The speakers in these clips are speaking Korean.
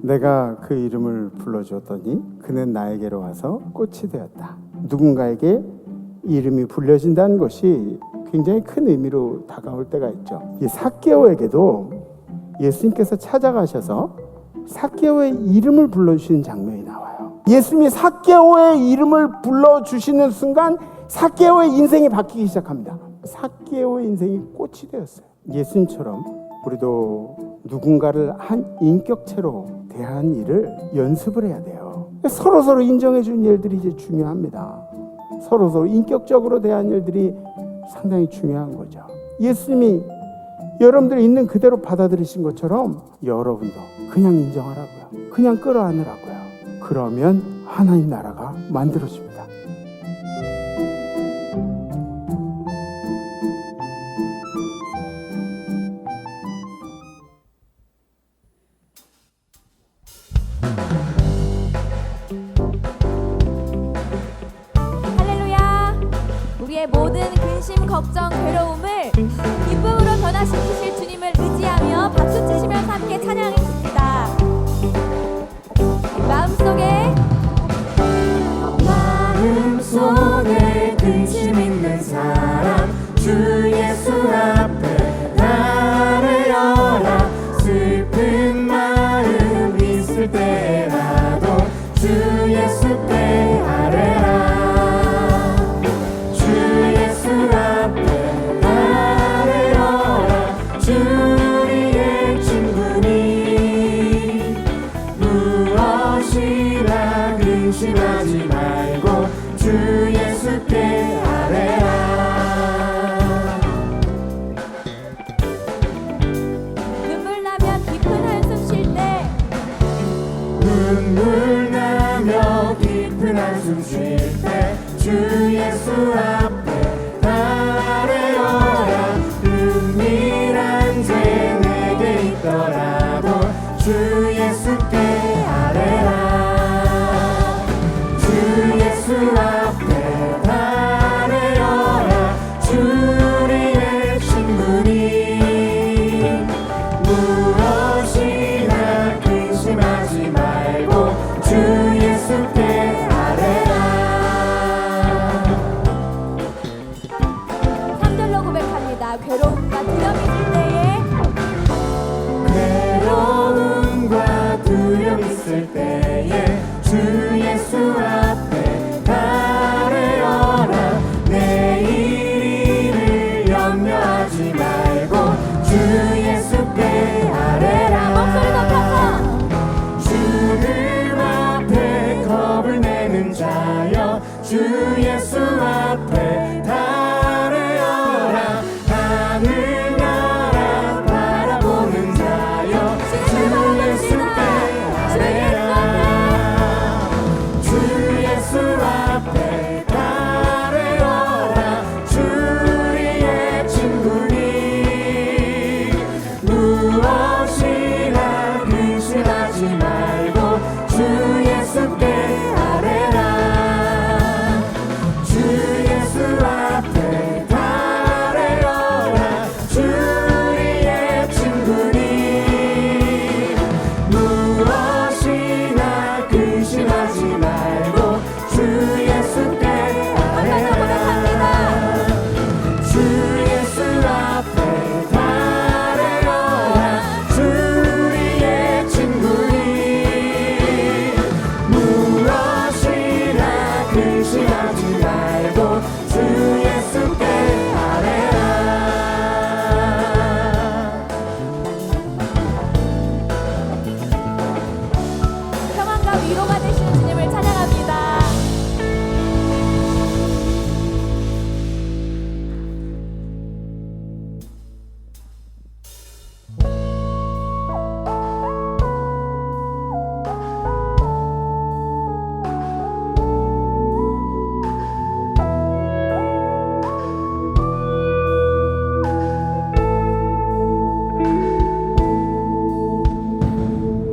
내가 그 이름을 불러주었더니 그는 나에게로 와서 꽃이 되었다. 누군가에게 이름이 불려진다는 것이 굉장히 큰 의미로 다가올 때가 있죠. 이 삭개오에게도 예수님께서 찾아가셔서 삭개오의 이름을 불러주시는 장면이 나와요. 예수님이 삭개오의 이름을 불러주시는 순간 삭개오의 인생이 바뀌기 시작합니다. 삭개오의 인생이 꽃이 되었어요. 예수님처럼 우리도 누군가를 한 인격체로 대하는 일을 연습을 해야 돼요. 서로 인정해 주는 일들이 이제 중요합니다. 서로 인격적으로 대하는 일들이 상당히 중요한 거죠. 예수님이 여러분들이 있는 그대로 받아들이신 것처럼 여러분도 그냥 인정하라고요. 그냥 끌어안으라고요. 그러면 하나님 나라가 만들어집니다. 할렐루야! 우리의 모든 근심, 걱정, 괴로움을 기쁨으로 변화시키실 주님을 의지하며 박수 치시면서 함께 찬양하겠습니다. 마음속에 근심 있는 사람 주 예수 앞에 나르여라. 슬픈 마음 있을 때라도 주 예수께 아뢰라. 주 예수 앞에 나르여라. 주 우리의 친구니 무엇이나 근심하지 말고 주 예수께 아뢰라. 눈물 나며 깊은 한숨 쉴 때 눈물 나며 깊은 한숨 쉴 때 주 예수 앞에 아뢰어라. 은밀한 죄 내게 있더라도 주 예수께 아뢰라. 주 예수 앞에 아뢰어라. 주 우리의 친구니 무엇이나 근심하지 말고 주 예수께 아뢰라. 3절로 고백합니다. 괴로움과 두려움이 있을 때에 괴로움과 두려움 있을 때에 주 예수 앞에 아뢰어라. 내일 일을 염려하지 말고 주 예수께 아뢰라. 목소리 높여서 주님 앞에 겁을 내는 자여 주 예수 앞에 아뢰어라. 하늘나라 바라보는 자여 주 예수께 아뢰라. 주 예수 앞에 아뢰어라. 주 우리의 친구니 무엇이나 근심하지 말고 주 예수께 아뢰라. 주 예수 앞에 아뢰어라. 주 우리의 친구니 무엇이나 근심하지 말고 주 예수께 아뢰라. 주 예수 앞에 아뢰어라. 주 우리의 친구니 무엇이나 근심하지 말고 주 예수께 아뢰라. 평안과 위로가 되시는 주님을 찬양합니다.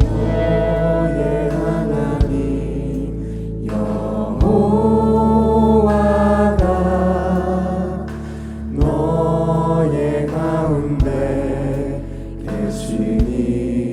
너의 하나님 여호와가 너의 가운데 계시니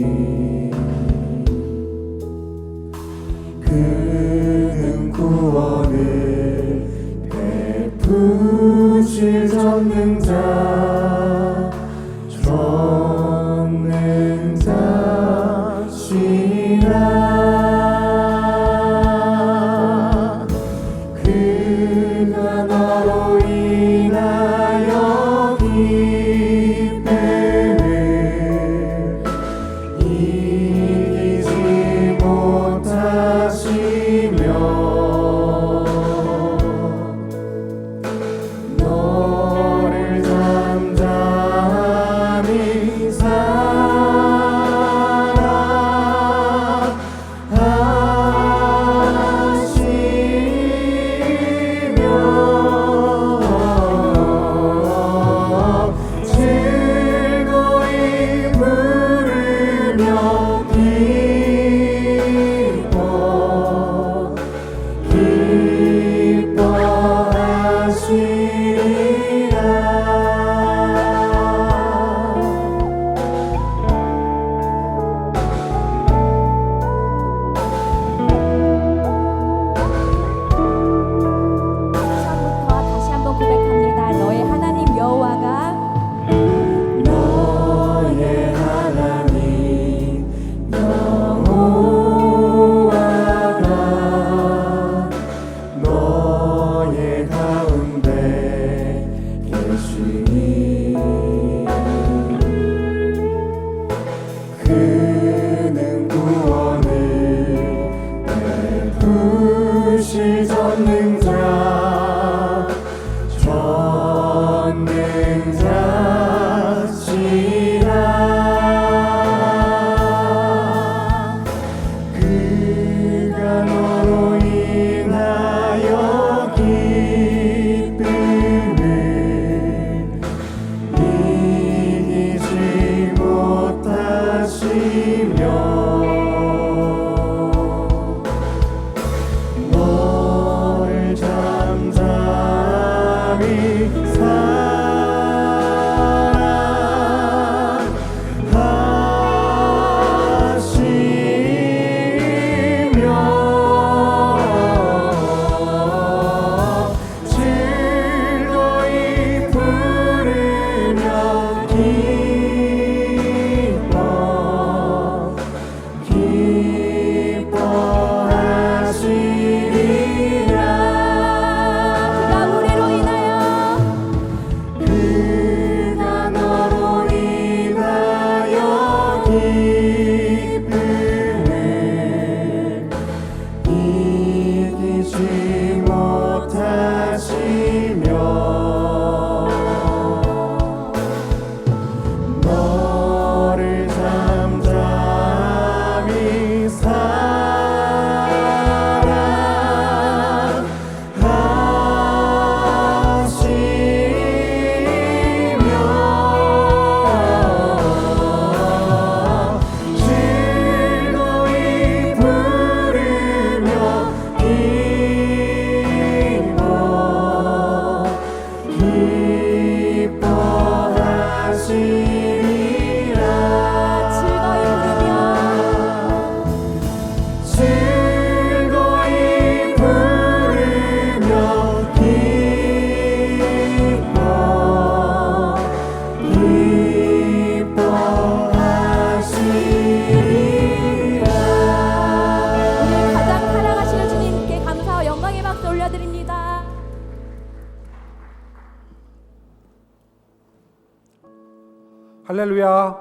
할렐루야.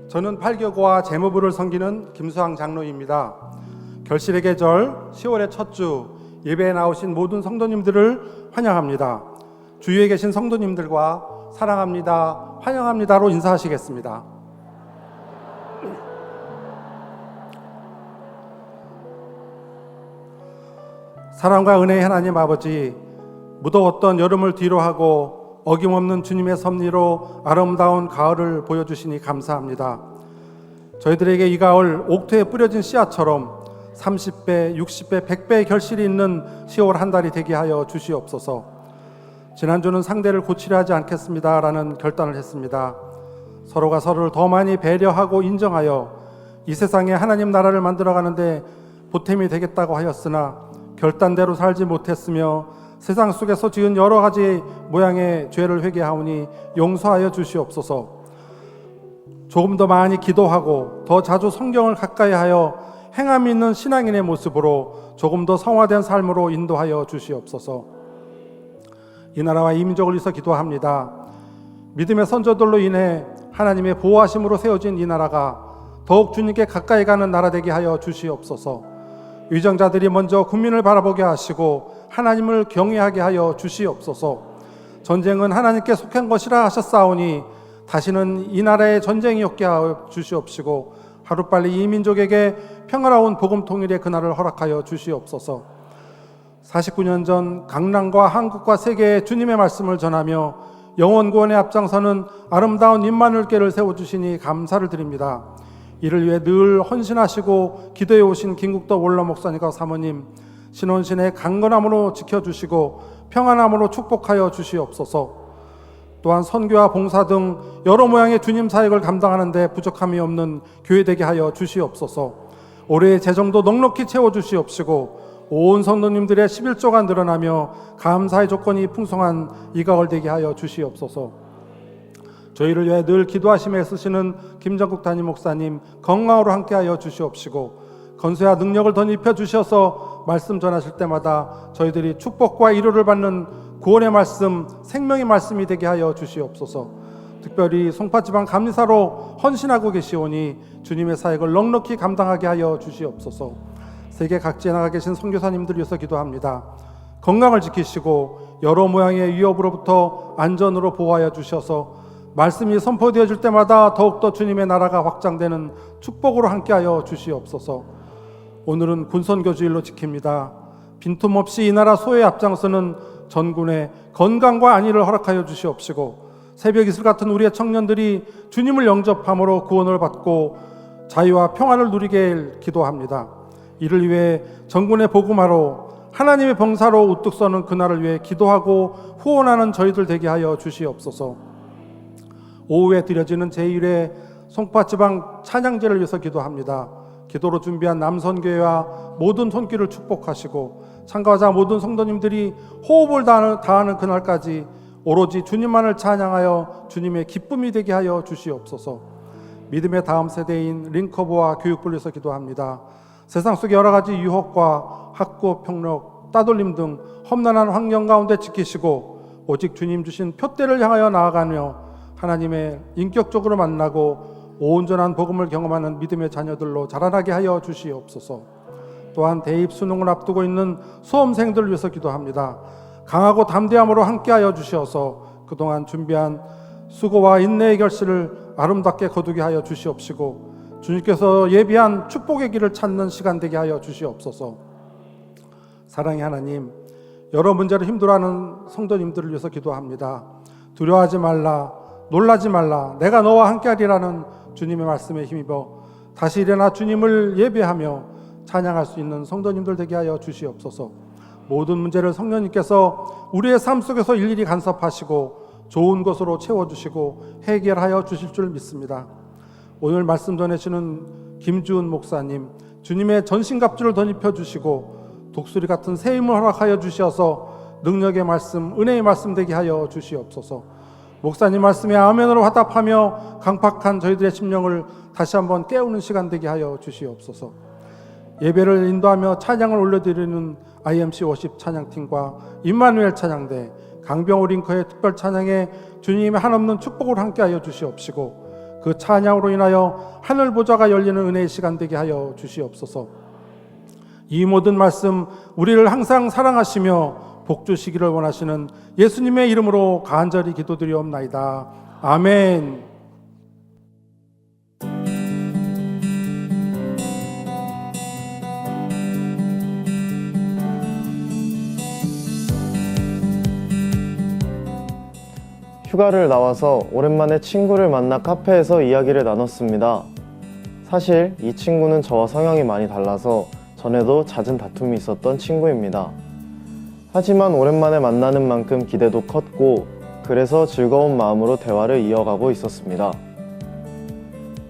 저는 팔교구와 재무부를 섬기는 김수항 장로입니다. 결실의 계절 10월의 첫 주 예배에 나오신 모든 성도님들을 환영합니다. 주위에 계신 성도님들과 사랑합니다, 환영합니다로 인사하시겠습니다. 사랑과 은혜의 하나님 아버지, 무더웠던 여름을 뒤로하고 어김없는 주님의 섭리로 아름다운 가을을 보여주시니 감사합니다. 저희들에게 이 가을 옥토에 뿌려진 씨앗처럼 30배, 60배, 100배의 결실이 있는 10월 한 달이 되게 하여 주시옵소서. 지난주는 상대를 고치려 하지 않겠습니다 라는 결단을 했습니다. 서로가 서로를 더 많이 배려하고 인정하여 이 세상에 하나님 나라를 만들어가는데 보탬이 되겠다고 하였으나 결단대로 살지 못했으며 세상 속에서 지은 여러 가지 모양의 죄를 회개하오니 용서하여 주시옵소서. 조금 더 많이 기도하고 더 자주 성경을 가까이 하여 행함이 있는 신앙인의 모습으로 조금 더 성화된 삶으로 인도하여 주시옵소서. 이 나라와 이 민족을 위해서 기도합니다. 믿음의 선조들로 인해 하나님의 보호하심으로 세워진 이 나라가 더욱 주님께 가까이 가는 나라 되게 하여 주시옵소서. 위정자들이 먼저 국민을 바라보게 하시고 하나님을 경외하게 하여 주시옵소서. 전쟁은 하나님께 속한 것이라 하셨사오니 다시는 이 나라에 전쟁이 없게 하여 주시옵시고 하루빨리 이 민족에게 평화로운 복음 통일의 그날을 허락하여 주시옵소서. 49년 전 강남과 한국과 세계에 주님의 말씀을 전하며 영원 구원에 앞장서는 아름다운 임마누엘교회를 세워주시니 감사를 드립니다. 이를 위해 늘 헌신하시고 기도해 오신 김국도 원로 목사님과 사모님, 신혼신의 강건함으로 지켜주시고 평안함으로 축복하여 주시옵소서. 또한 선교와 봉사 등 여러 모양의 주님 사역을 감당하는 데 부족함이 없는 교회 되게 하여 주시옵소서. 올해의 재정도 넉넉히 채워주시옵시고 온 성도님들의 11조가 늘어나며 감사의 조건이 풍성한 이 가을 되게 하여 주시옵소서. 저희를 위해 늘 기도하심에 쓰시는 김정국 담임 목사님 건강으로 함께하여 주시옵시고 건수와 능력을 덧입혀 주셔서 말씀 전하실 때마다 저희들이 축복과 위로를 받는 구원의 말씀, 생명의 말씀이 되게 하여 주시옵소서. 특별히 송파지방 감리사로 헌신하고 계시오니 주님의 사역을 넉넉히 감당하게 하여 주시옵소서. 세계 각지에 나가 계신 선교사님들 위해서 기도합니다. 건강을 지키시고 여러 모양의 위협으로부터 안전으로 보호하여 주셔서 말씀이 선포되어질 때마다 더욱더 주님의 나라가 확장되는 축복으로 함께하여 주시옵소서. 오늘은 군선교주일로 지킵니다. 빈틈없이 이 나라 소외 앞장서는 전군의 건강과 안위를 허락하여 주시옵시고 새벽 이슬 같은 우리의 청년들이 주님을 영접함으로 구원을 받고 자유와 평안을 누리게 기도합니다. 이를 위해 전군의 복음화로 하나님의 병사로 우뚝 서는 그날을 위해 기도하고 후원하는 저희들 되게 하여 주시옵소서. 오후에 드려지는 제1회 송파지방 찬양제를 위해서 기도합니다. 기도로 준비한 남선교회와 모든 손길을 축복하시고 참가자 모든 성도님들이 호흡을 다하는 그날까지 오로지 주님만을 찬양하여 주님의 기쁨이 되게 하여 주시옵소서. 믿음의 다음 세대인 링커브와 교육부를 위해서 기도합니다. 세상 속의 여러 가지 유혹과 학고, 폭력, 따돌림 등 험난한 환경 가운데 지키시고 오직 주님 주신 표대를 향하여 나아가며 하나님의 인격적으로 만나고 온전한 복음을 경험하는 믿음의 자녀들로 자라나게 하여 주시옵소서. 또한 대입 수능을 앞두고 있는 수험생들을 위해서 기도합니다. 강하고 담대함으로 함께하여 주시어서 그동안 준비한 수고와 인내의 결실을 아름답게 거두게 하여 주시옵시고 주님께서 예비한 축복의 길을 찾는 시간 되게 하여 주시옵소서. 사랑의 하나님, 여러 문제로 힘들어하는 성도님들을 위해서 기도합니다. 두려워하지 말라, 놀라지 말라, 내가 너와 함께하리라는 주님의 말씀에 힘입어 다시 일어나 주님을 예배하며 찬양할 수 있는 성도님들 되게 하여 주시옵소서. 모든 문제를 성령님께서 우리의 삶 속에서 일일이 간섭하시고 좋은 것으로 채워주시고 해결하여 주실 줄 믿습니다. 오늘 말씀 전해주시는 김주은 목사님, 주님의 전신갑주를 덧입혀 주시고 독수리 같은 새 힘을 허락하여 주셔서 능력의 말씀, 은혜의 말씀 되게 하여 주시옵소서. 목사님 말씀에 아멘으로 화답하며 강팍한 저희들의 심령을 다시 한번 깨우는 시간 되게 하여 주시옵소서. 예배를 인도하며 찬양을 올려드리는 IMC 워십 찬양팀과 임마누엘 찬양대, 강병호 링커의 특별 찬양에 주님의 한없는 축복을 함께하여 주시옵시고 그 찬양으로 인하여 하늘 보좌가 열리는 은혜의 시간 되게 하여 주시옵소서. 이 모든 말씀 우리를 항상 사랑하시며 복 주시기를 원하시는 예수님의 이름으로 간절히 기도드리옵나이다. 아멘. 휴가를 나와서 오랜만에 친구를 만나 카페에서 이야기를 나눴습니다. 사실 이 친구는 저와 성향이 많이 달라서 전에도 잦은 다툼이 있었던 친구입니다. 하지만 오랜만에 만나는 만큼 기대도 컸고 그래서 즐거운 마음으로 대화를 이어가고 있었습니다.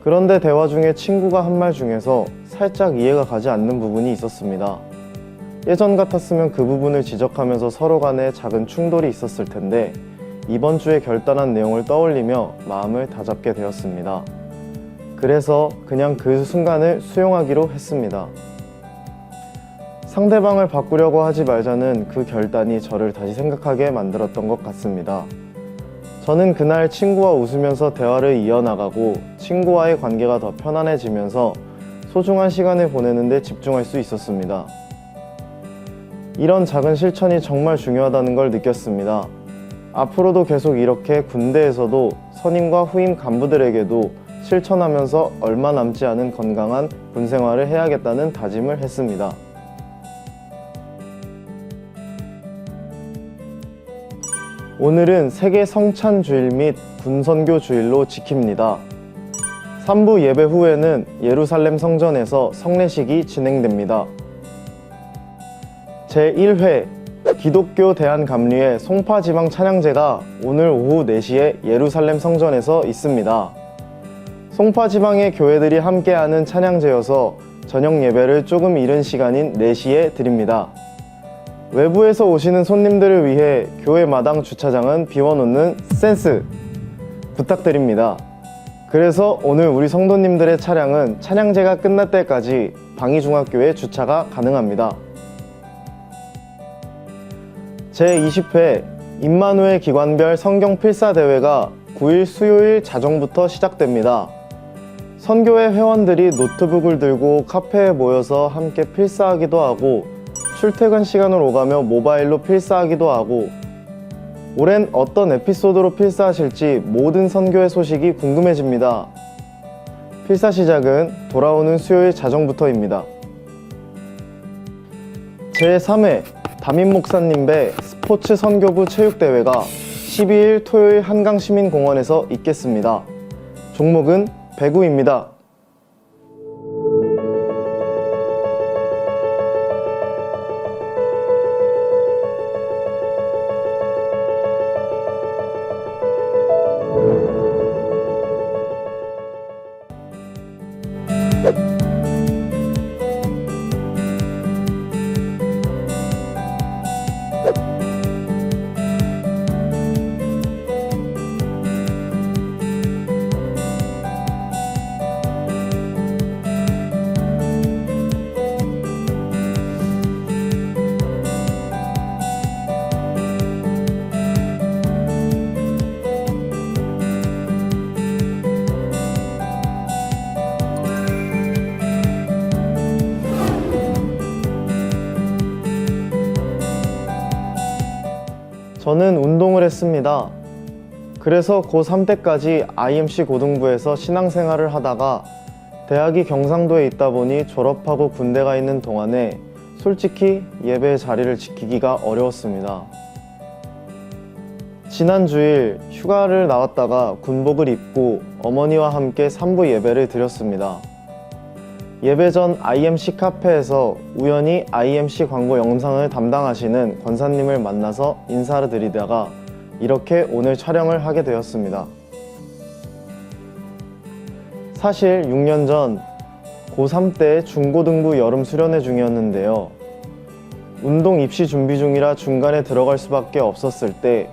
그런데 대화 중에 친구가 한 말 중에서 살짝 이해가 가지 않는 부분이 있었습니다. 예전 같았으면 그 부분을 지적하면서 서로 간에 작은 충돌이 있었을 텐데 이번 주에 결단한 내용을 떠올리며 마음을 다잡게 되었습니다. 그래서 그냥 그 순간을 수용하기로 했습니다. 상대방을 바꾸려고 하지 말자는 그 결단이 저를 다시 생각하게 만들었던 것 같습니다. 저는 그날 친구와 웃으면서 대화를 이어나가고 친구와의 관계가 더 편안해지면서 소중한 시간을 보내는 데 집중할 수 있었습니다. 이런 작은 실천이 정말 중요하다는 걸 느꼈습니다. 앞으로도 계속 이렇게 군대에서도 선임과 후임 간부들에게도 실천하면서 얼마 남지 않은 건강한 군 생활을 해야겠다는 다짐을 했습니다. 오늘은 세계 성찬 주일 및 군선교 주일로 지킵니다. 3부 예배 후에는 예루살렘 성전에서 성례식이 진행됩니다. 제1회 기독교 대한감리회 송파지방 찬양제가 오늘 오후 4시에 예루살렘 성전에서 있습니다. 송파지방의 교회들이 함께하는 찬양제여서 저녁 예배를 조금 이른 시간인 4시에 드립니다. 외부에서 오시는 손님들을 위해 교회 마당 주차장은 비워놓는 센스 부탁드립니다. 그래서 오늘 우리 성도님들의 차량은 찬양제가 끝날 때까지 방위중학교에 주차가 가능합니다. 제20회 임마누엘 기관별 성경 필사 대회가 9일 수요일 자정부터 시작됩니다. 선교회 회원들이 노트북을 들고 카페에 모여서 함께 필사하기도 하고 출퇴근 시간을 오가며 모바일로 필사하기도 하고 올해는 어떤 에피소드로 필사하실지 모든 선교회 소식이 궁금해집니다. 필사 시작은 돌아오는 수요일 자정부터입니다. 제3회 담임 목사님 배 스포츠 선교부 체육대회가 12일 토요일 한강시민공원에서 있겠습니다. 종목은 배구입니다. 저는 운동을 했습니다. 그래서 고3 때까지 IMC 고등부에서 신앙생활을 하다가 대학이 경상도에 있다 보니 졸업하고 군대가 있는 동안에 솔직히 예배의 자리를 지키기가 어려웠습니다. 지난 주일 휴가를 나왔다가 군복을 입고 어머니와 함께 3부 예배를 드렸습니다. 예배 전 IMC 카페에서 우연히 IMC 광고 영상을 담당하시는 권사님을 만나서 인사를 드리다가 이렇게 오늘 촬영을 하게 되었습니다. 사실 6년 전 고3 때 중고등부 여름 수련회 중이었는데요. 운동 입시 준비 중이라 중간에 들어갈 수밖에 없었을 때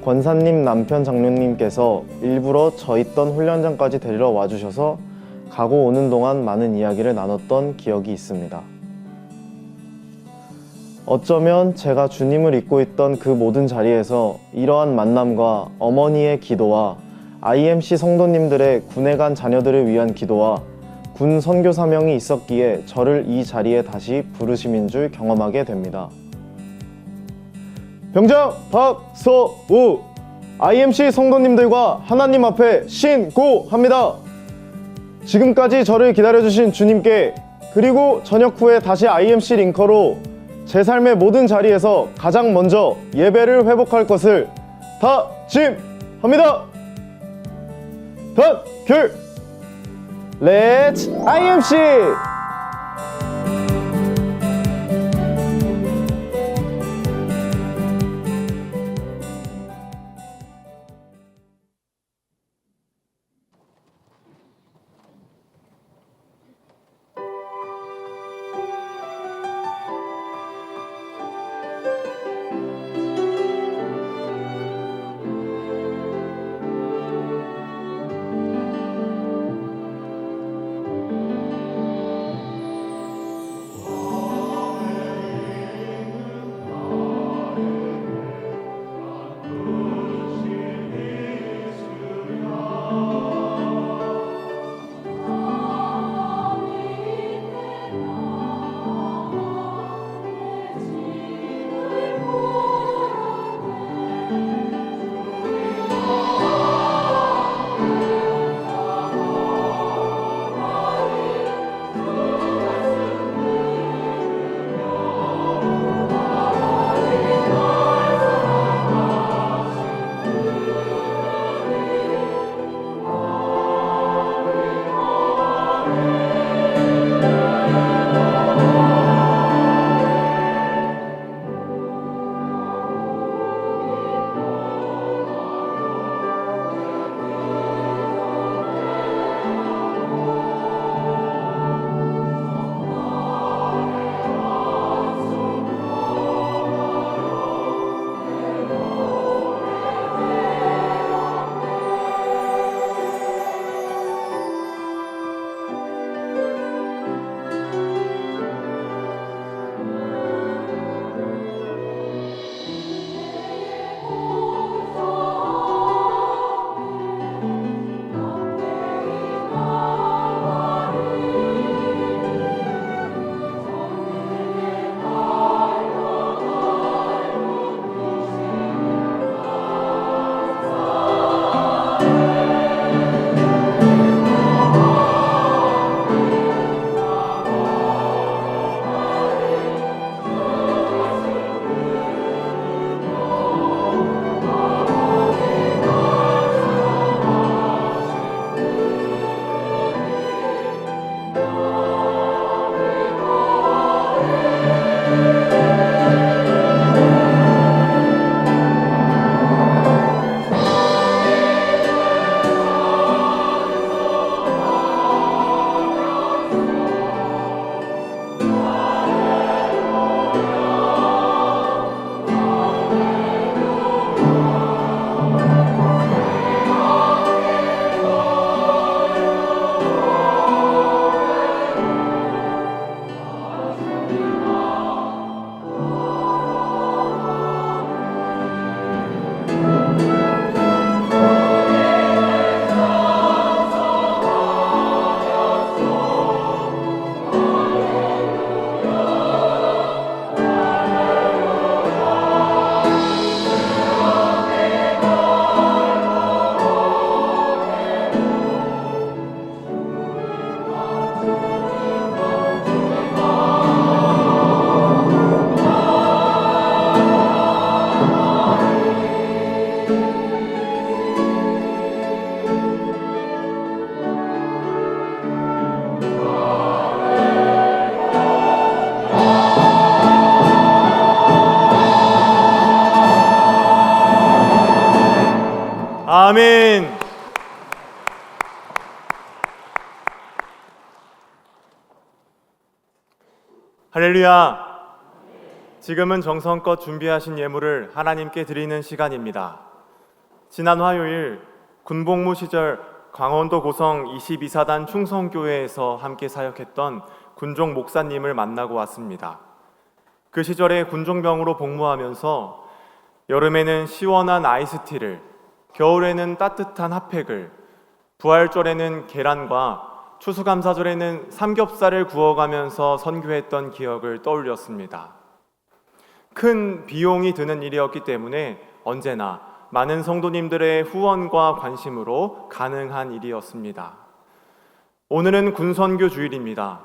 권사님 남편 장로님께서 일부러 저 있던 훈련장까지 데리러 와주셔서 가고 오는 동안 많은 이야기를 나눴던 기억이 있습니다. 어쩌면 제가 주님을 잊고 있던 그 모든 자리에서 이러한 만남과 어머니의 기도와 IMC 성도님들의 군에 간 자녀들을 위한 기도와 군 선교 사명이 있었기에 저를 이 자리에 다시 부르심인 줄 경험하게 됩니다. 병장 박서우, IMC 성도님들과 하나님 앞에 신고합니다. 지금까지 저를 기다려주신 주님께, 그리고 전역 후에 다시 IMC 링커로 제 삶의 모든 자리에서 가장 먼저 예배를 회복할 것을 다짐합니다. 단결 렛츠 IMC! 아멘. 할렐루야. 지금은 정성껏 준비하신 예물을 하나님께 드리는 시간입니다. 지난 화요일 군복무 시절 강원도 고성 22사단 충성교회에서 함께 사역했던 군종 목사님을 만나고 왔습니다. 그 시절에 군종병으로 복무하면서 여름에는 시원한 아이스티를, 겨울에는 따뜻한 핫팩을, 부활절에는 계란과 추수감사절에는 삼겹살을 구워가면서 선교했던 기억을 떠올렸습니다. 큰 비용이 드는 일이었기 때문에 언제나 많은 성도님들의 후원과 관심으로 가능한 일이었습니다. 오늘은 군선교 주일입니다.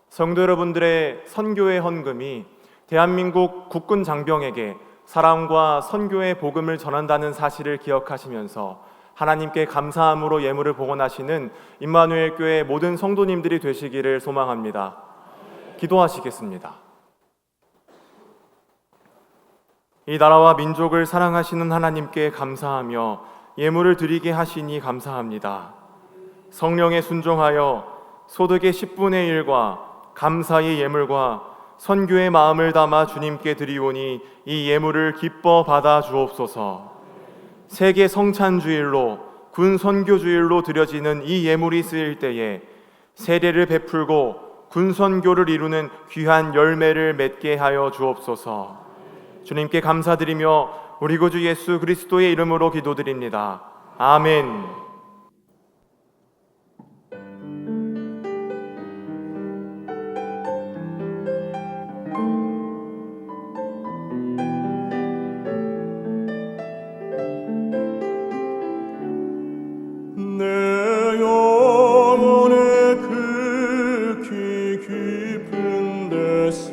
성도 여러분들의 선교의 헌금이 대한민국 국군 장병에게 사랑과 선교의 복음을 전한다는 사실을 기억하시면서 하나님께 감사함으로 예물을 봉헌하시는 임마누엘 교회 모든 성도님들이 되시기를 소망합니다. 기도하시겠습니다. 이 나라와 민족을 사랑하시는 하나님께 감사하며 예물을 드리게 하시니 감사합니다. 성령에 순종하여 소득의 10분의 1과 감사의 예물과 선교의 마음을 담아 주님께 드리오니 이 예물을 기뻐 받아 주옵소서. 세계 성찬주일로 군 선교주일로 드려지는 이 예물이 쓰일 때에 세례를 베풀고 군 선교를 이루는 귀한 열매를 맺게 하여 주옵소서. 주님께 감사드리며 우리 구주 예수 그리스도의 이름으로 기도드립니다. 아멘. 내 영혼의 극히 깊은 데서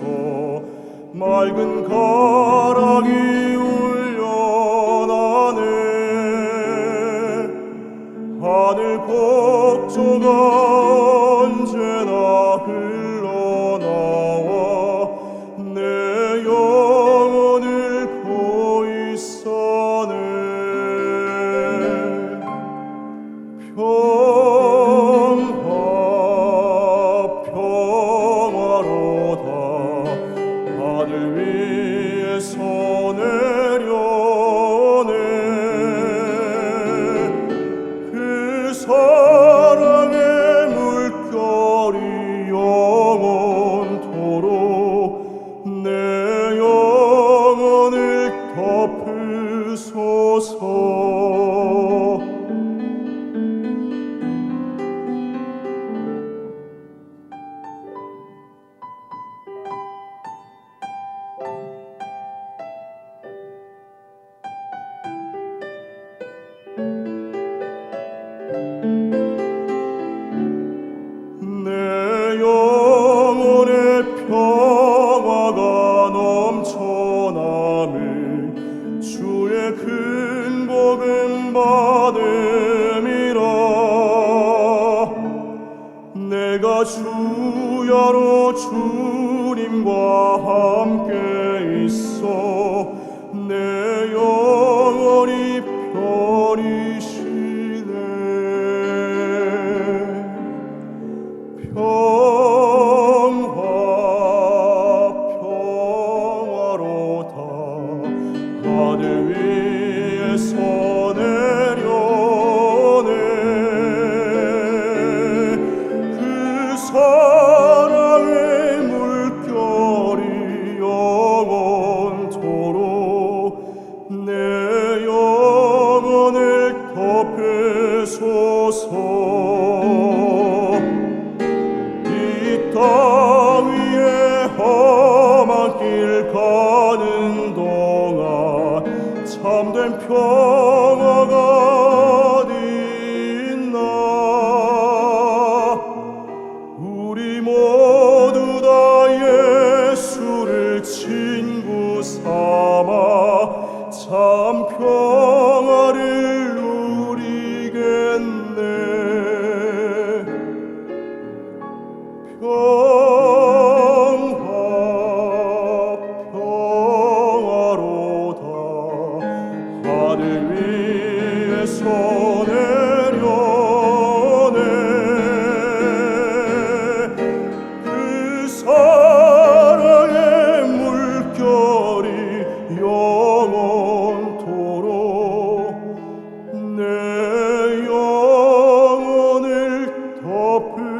맑은 가락이 울려나네. 하늘 폭조가 언제나 흘러나와 내 영혼을 보이사네. 평화로다. 하늘 위에서 내려오네. 그 사랑의 물결이 영원토록 내 영혼을 덮으소서. 내 영혼의 평화가 넘쳐남을 주의 큰 복음 받음이라. 내가 주야로 주님과 함께 있어 내 영혼이 편이시네. 평화로다. 하늘 위에서 내려오네. 그 사랑의 물결이 영원토록 내 영혼을 덮으소서. 이 땅 위에 험한 길 가는 동안 참된 평화가 어디 있나. 우리 모두 다 예수를 친구 삼아 참 평화를 누리겠네. 평화로다. 하늘 위에서 내려오네. 그 사랑의 물결이 영원토록 내 영혼을 덮으소서.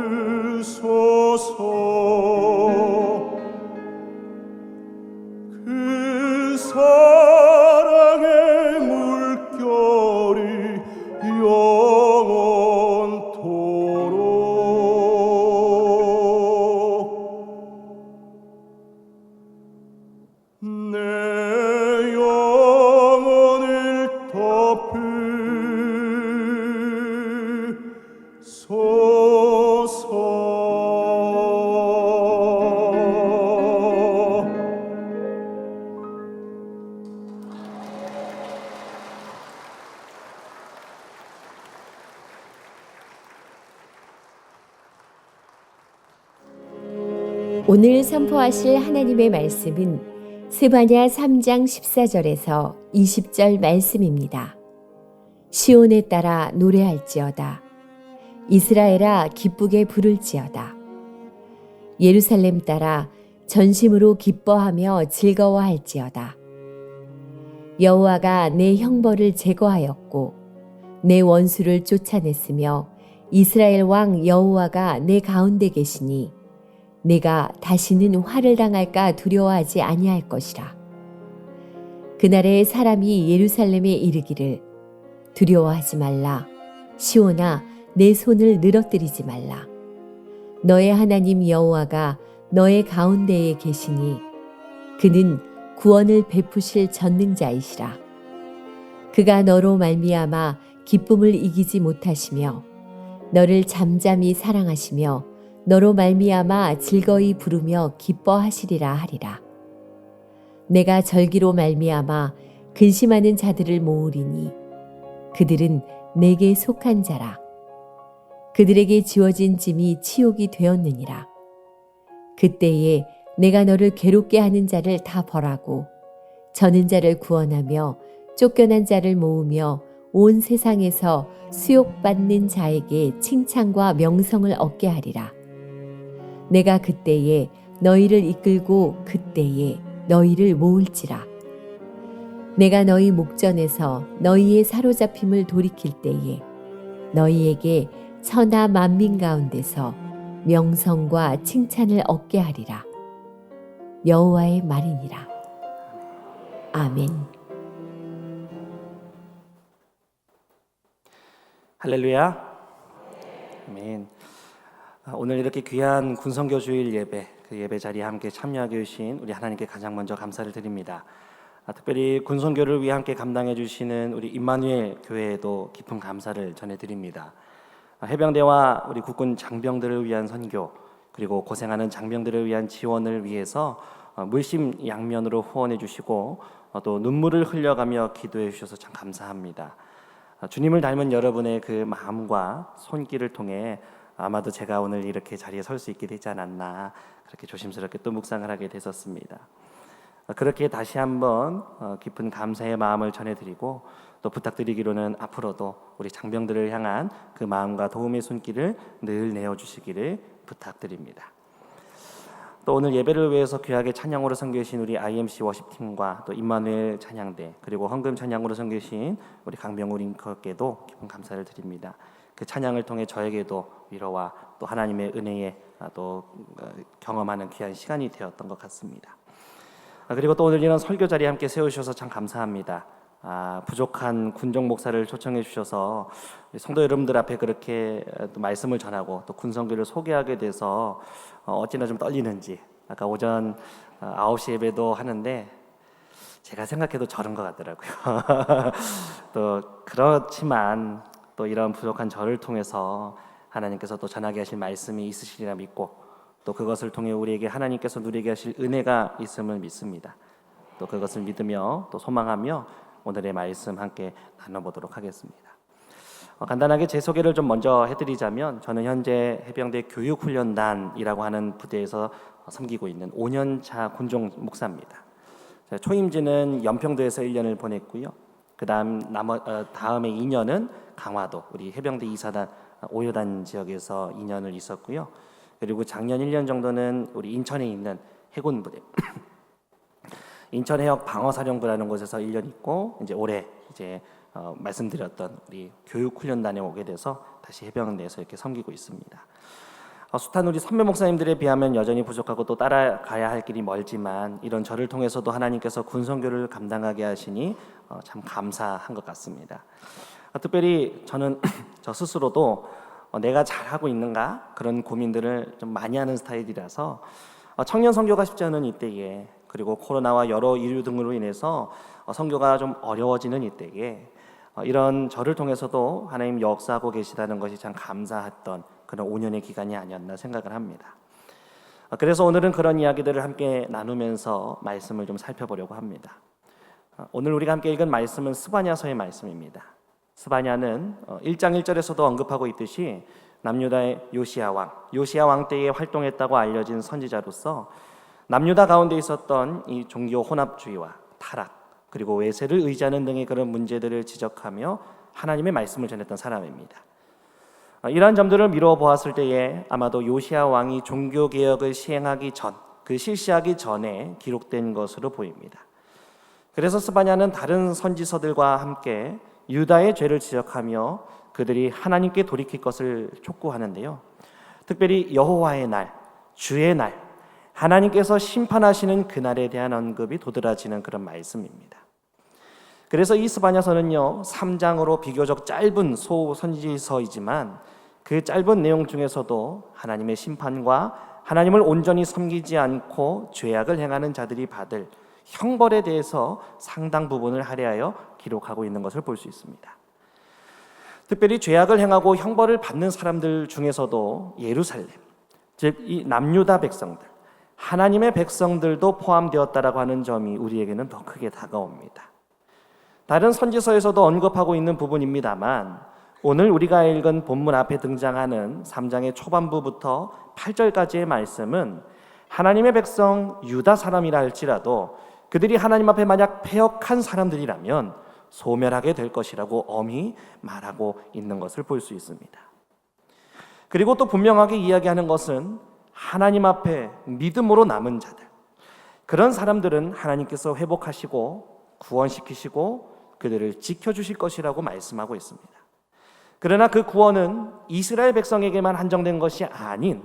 오늘 선포하실 하나님의 말씀은 스바냐 3장 14절에서 20절 말씀입니다. 시온에 따라 노래할지어다. 이스라엘아 기쁘게 부를지어다. 예루살렘 따라 전심으로 기뻐하며 즐거워할지어다. 여호와가 내 형벌을 제거하였고 내 원수를 쫓아냈으며 이스라엘 왕 여호와가 내 가운데 계시니 내가 다시는 화를 당할까 두려워하지 아니할 것이라. 그날에 사람이 예루살렘에 이르기를 두려워하지 말라. 시온아 내 손을 늘어뜨리지 말라. 너의 하나님 여호와가 너의 가운데에 계시니 그는 구원을 베푸실 전능자이시라. 그가 너로 말미암아 기쁨을 이기지 못하시며 너를 잠잠히 사랑하시며 너로 말미암아 즐거이 부르며 기뻐하시리라 하리라. 내가 절기로 말미암아 근심하는 자들을 모으리니 그들은 내게 속한 자라. 그들에게 지워진 짐이 치욕이 되었느니라. 그때에 내가 너를 괴롭게 하는 자를 다 벌하고 저는 자를 구원하며 쫓겨난 자를 모으며 온 세상에서 수욕받는 자에게 칭찬과 명성을 얻게 하리라. 내가 그때에 너희를 이끌고 그때에 너희를 모을지라. 내가 너희 목전에서 너희의 사로잡힘을 돌이킬 때에 너희에게 천하 만민 가운데서 명성과 칭찬을 얻게 하리라. 여호와의 말이니라. 아멘. 할렐루야. 아멘. 오늘 이렇게 귀한 군성교 주일 예배, 그 예배 자리에 함께 참여하게 해주신 우리 하나님께 가장 먼저 감사를 드립니다. 특별히 군성교를 위해 함께 감당해 주시는 우리 임마누엘 교회에도 깊은 감사를 전해드립니다. 해병대와 우리 국군 장병들을 위한 선교, 그리고 고생하는 장병들을 위한 지원을 위해서 물심양면으로 후원해 주시고 또 눈물을 흘려가며 기도해 주셔서 참 감사합니다. 주님을 닮은 여러분의 그 마음과 손길을 통해 아마도 제가 오늘 이렇게 자리에 설 수 있게 되지 않았나, 그렇게 조심스럽게 또 묵상을 하게 됐었습니다. 그렇게 다시 한번 깊은 감사의 마음을 전해드리고 또 부탁드리기로는 앞으로도 우리 장병들을 향한 그 마음과 도움의 손길을 늘 내어주시기를 부탁드립니다. 또 오늘 예배를 위해서 귀하게 찬양으로 섬기신 우리 IMC 워십팀과 또 임마누엘 찬양대, 그리고 헌금 찬양으로 섬기신 우리 강병우 링커께도 깊은 감사를 드립니다. 그 찬양을 통해 저에게도 위로와 또 하나님의 은혜에 또 경험하는 귀한 시간이 되었던 것 같습니다. 그리고 또 오늘 이런 설교 자리에 함께 세우셔서 참 감사합니다. 부족한 군정 목사를 초청해 주셔서 성도 여러분들 앞에 그렇게 또 말씀을 전하고 또 군성교를 소개하게 돼서 어찌나 좀 떨리는지, 아까 오전 9시 예배도 하는데 제가 생각해도 저런 것 같더라고요. 또 그렇지만 또 이런 부족한 저를 통해서 하나님께서 또 전하게 하실 말씀이 있으시리라 믿고 또 그것을 통해 우리에게 하나님께서 누리게 하실 은혜가 있음을 믿습니다. 또 그것을 믿으며 또 소망하며 오늘의 말씀 함께 나눠보도록 하겠습니다. 간단하게 제 소개를 좀 먼저 해드리자면, 저는 현재 해병대 교육훈련단이라고 하는 부대에서 섬기고 있는 5년차 군종 목사입니다. 초임지는 연평도에서 1년을 보냈고요. 다음에 2년은 강화도 우리 해병대 2사단 5여단 지역에서 2년을 있었고요. 그리고 작년 1년 정도는 우리 인천에 있는 해군부대 인천해역 방어사령부라는 곳에서 1년 있고, 이제 올해 말씀드렸던 우리 교육훈련단에 오게 돼서 다시 해병대에서 이렇게 섬기고 있습니다. 숱한 우리 선배 목사님들에 비하면 여전히 부족하고 또 따라가야 할 길이 멀지만 이런 저를 통해서도 하나님께서 군성교를 감당하게 하시니 참 감사한 것 같습니다. 특별히 저는 저 스스로도 내가 잘하고 있는가 그런 고민들을 좀 많이 하는 스타일이라서 청년 선교가 쉽지 않은 이때에, 그리고 코로나와 여러 이유 등으로 인해서 선교가 좀 어려워지는 이때에 이런 저를 통해서도 하나님 역사하고 계시다는 것이 참 감사했던 그런 5년의 기간이 아니었나 생각을 합니다. 그래서 오늘은 그런 이야기들을 함께 나누면서 말씀을 좀 살펴보려고 합니다. 오늘 우리가 함께 읽은 말씀은 스바냐서의 말씀입니다. 스바냐는 1장 1절에서도 언급하고 있듯이 남유다의 요시야 왕 때에 활동했다고 알려진 선지자로서 남유다 가운데 있었던 이 종교 혼합주의와 타락 그리고 외세를 의지하는 등의 그런 문제들을 지적하며 하나님의 말씀을 전했던 사람입니다. 이러한 점들을 미루어 보았을 때에 아마도 요시야 왕이 종교 개혁을 시행하기 전, 그 실시하기 전에 기록된 것으로 보입니다. 그래서 스바냐는 다른 선지서들과 함께 유다의 죄를 지적하며 그들이 하나님께 돌이킬 것을 촉구하는데요. 특별히 여호와의 날, 주의 날, 하나님께서 심판하시는 그날에 대한 언급이 도드라지는 그런 말씀입니다. 그래서 이 스바냐서는요 3장으로 비교적 짧은 소선지서이지만 그 짧은 내용 중에서도 하나님의 심판과 하나님을 온전히 섬기지 않고 죄악을 행하는 자들이 받을 형벌에 대해서 상당 부분을 할애하여 기록하고 있는 것을 볼 수 있습니다. 특별히 죄악을 행하고 형벌을 받는 사람들 중에서도 예루살렘, 즉 이 남유다 백성들, 하나님의 백성들도 포함되었다라고 하는 점이 우리에게는 더 크게 다가옵니다. 다른 선지서에서도 언급하고 있는 부분입니다만 오늘 우리가 읽은 본문 앞에 등장하는 3장의 초반부부터 8절까지의 말씀은 하나님의 백성 유다 사람이라 할지라도 그들이 하나님 앞에 만약 패역한 사람들이라면 소멸하게 될 것이라고 엄히 말하고 있는 것을 볼 수 있습니다. 그리고 또 분명하게 이야기하는 것은 하나님 앞에 믿음으로 남은 자들, 그런 사람들은 하나님께서 회복하시고 구원시키시고 그들을 지켜주실 것이라고 말씀하고 있습니다. 그러나 그 구원은 이스라엘 백성에게만 한정된 것이 아닌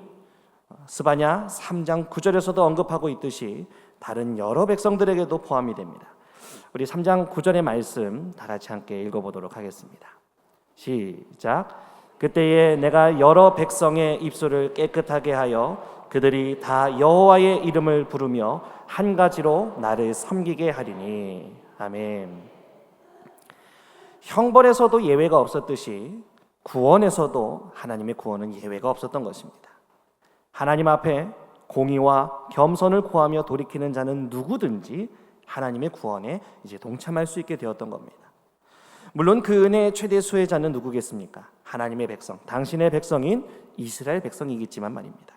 스바냐 3장 9절에서도 언급하고 있듯이 다른 여러 백성들에게도 포함이 됩니다. 우리 3장 9절의 말씀 다 같이 함께 읽어보도록 하겠습니다. 시작. 그때에 내가 여러 백성의 입술을 깨끗하게 하여 그들이 다 여호와의 이름을 부르며 한 가지로 나를 섬기게 하리니. 아멘. 형벌에서도 예외가 없었듯이 구원에서도 하나님의 구원은 예외가 없었던 것입니다. 하나님 앞에 공의와 겸손을 구하며 돌이키는 자는 누구든지 하나님의 구원에 이제 동참할 수 있게 되었던 겁니다. 물론 그 은혜의 최대 수혜자는 누구겠습니까? 하나님의 백성, 당신의 백성인 이스라엘 백성이겠지만 말입니다.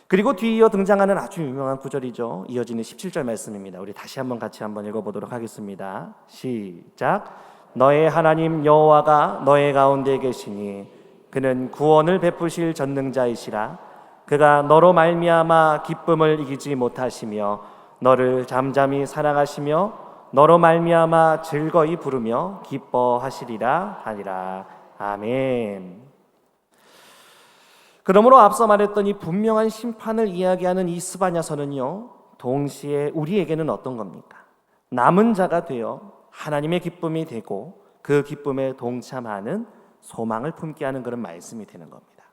그리고 뒤이어 등장하는 아주 유명한 구절이죠. 이어지는 17절 말씀입니다. 우리 다시 한번 같이 한번 읽어보도록 하겠습니다. 시작. 너의 하나님 여호와가 너의 가운데 계시니 그는 구원을 베푸실 전능자이시라. 그가 너로 말미암아 기쁨을 이기지 못하시며 너를 잠잠히 사랑하시며 너로 말미암아 즐거이 부르며 기뻐하시리라 하니라. 아멘. 그러므로 앞서 말했던 이 분명한 심판을 이야기하는 이 스바냐서는요 동시에 우리에게는 어떤 겁니까? 남은 자가 되어 하나님의 기쁨이 되고 그 기쁨에 동참하는 소망을 품게 하는 그런 말씀이 되는 겁니다.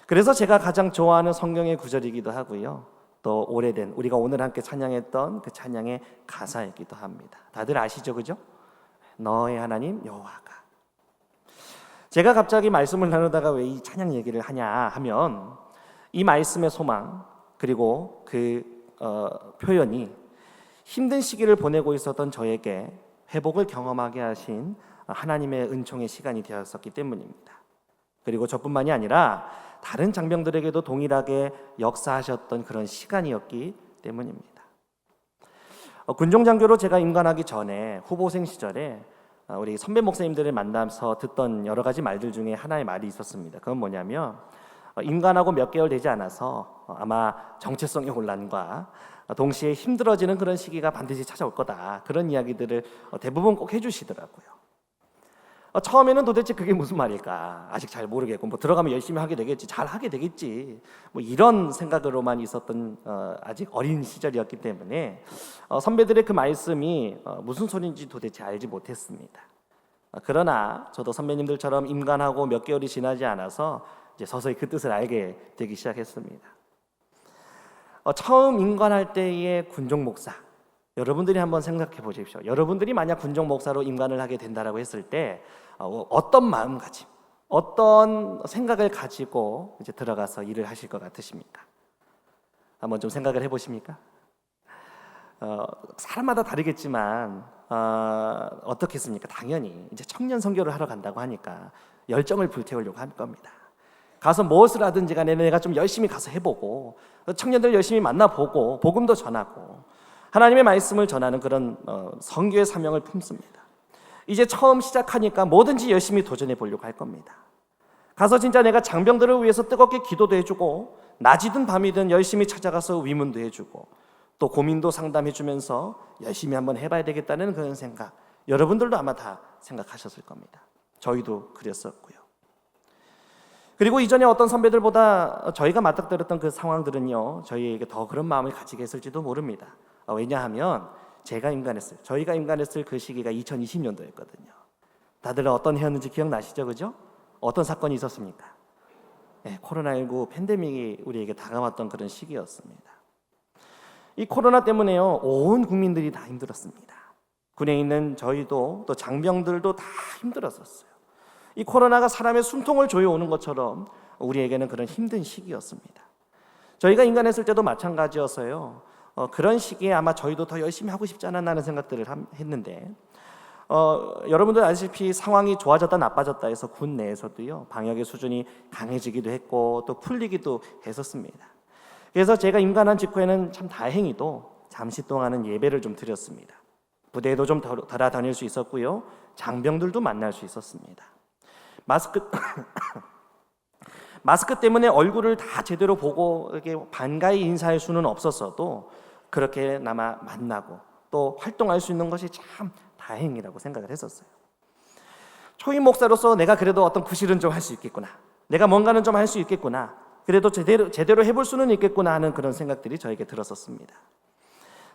그래서 제가 가장 좋아하는 성경의 구절이기도 하고요, 또 오래된 우리가 오늘 함께 찬양했던 그 찬양의 가사이기도 합니다. 다들 아시죠, 그죠? 너의 하나님 여호와가. 제가 갑자기 말씀을 나누다가 왜 이 찬양 얘기를 하냐 하면 이 말씀의 소망 그리고 그 표현이 힘든 시기를 보내고 있었던 저에게 회복을 경험하게 하신 하나님의 은총의 시간이 되었었기 때문입니다. 그리고 저뿐만이 아니라 다른 장병들에게도 동일하게 역사하셨던 그런 시간이었기 때문입니다. 군종장교로 제가 임관하기 전에 후보생 시절에 우리 선배 목사님들을 만나서 듣던 여러 가지 말들 중에 하나의 말이 있었습니다. 그건 뭐냐면 임관하고 몇 개월 되지 않아서 아마 정체성의 혼란과 동시에 힘들어지는 그런 시기가 반드시 찾아올 거다, 그런 이야기들을 대부분 꼭 해주시더라고요. 처음에는 도대체 그게 무슨 말일까 아직 잘 모르겠고, 뭐 들어가면 열심히 하게 되겠지, 잘 하게 되겠지, 뭐 이런 생각으로만 있었던 아직 어린 시절이었기 때문에 선배들의 그 말씀이 무슨 소리인지 도대체 알지 못했습니다. 그러나 저도 선배님들처럼 임관하고 몇 개월이 지나지 않아서 이제 서서히 그 뜻을 알게 되기 시작했습니다. 처음 임관할 때의 군종 목사, 여러분들이 한번 생각해 보십시오. 여러분들이 만약 군종 목사로 임관을 하게 된다라고 했을 때 어떤 마음가짐, 어떤 생각을 가지고 이제 들어가서 일을 하실 것 같으십니까? 한번 좀 생각을 해보십니까? 사람마다 다르겠지만 어떻겠습니까? 당연히 이제 청년 선교를 하러 간다고 하니까 열정을 불태우려고 할 겁니다. 가서 무엇을 하든지 간에 내가 좀 열심히 가서 해보고 청년들 열심히 만나보고 복음도 전하고 하나님의 말씀을 전하는 그런 선교의 사명을 품습니다. 이제 처음 시작하니까 뭐든지 열심히 도전해 보려고 할 겁니다. 가서 진짜 내가 장병들을 위해서 뜨겁게 기도도 해주고 낮이든 밤이든 열심히 찾아가서 위문도 해주고 또 고민도 상담해주면서 열심히 한번 해봐야 되겠다는 그런 생각, 여러분들도 아마 다 생각하셨을 겁니다. 저희도 그랬었고요. 그리고 이전에 어떤 선배들보다 저희가 맞닥뜨렸던 그 상황들은요, 저희에게 더 그런 마음을 가지게 했을지도 모릅니다. 왜냐하면 저희가 임관했을 그 시기가 2020년도였거든요. 다들 어떤 해였는지 기억나시죠? 그죠? 어떤 사건이 있었습니까? 네, 코로나19 팬데믹이 우리에게 다가왔던 그런 시기였습니다. 이 코로나 때문에요, 온 국민들이 다 힘들었습니다. 군에 있는 저희도 또 장병들도 다 힘들었었어요. 이 코로나가 사람의 숨통을 조여오는 것처럼 우리에게는 그런 힘든 시기였습니다. 저희가 임관했을 때도 마찬가지였어요. 그런 시기에 아마 저희도 더 열심히 하고 싶지 않았나 생각들을 했는데 여러분들 아시다시피 상황이 좋아졌다 나빠졌다 해서 군 내에서도요, 방역의 수준이 강해지기도 했고 또 풀리기도 했었습니다. 그래서 제가 임관한 직후에는 참 다행히도 잠시 동안은 예배를 좀 드렸습니다. 부대에도 좀 돌아다닐 수 있었고요, 장병들도 만날 수 있었습니다. 마스크 때문에 얼굴을 다 제대로 보고 이렇게 반가이 인사할 수는 없었어도 그렇게나마 만나고 또 활동할 수 있는 것이 참 다행이라고 생각을 했었어요. 초임 목사로서 내가 그래도 어떤 구실은 좀 할 수 있겠구나, 내가 뭔가는 좀 할 수 있겠구나, 그래도 제대로 해볼 수는 있겠구나 하는 그런 생각들이 저에게 들었었습니다.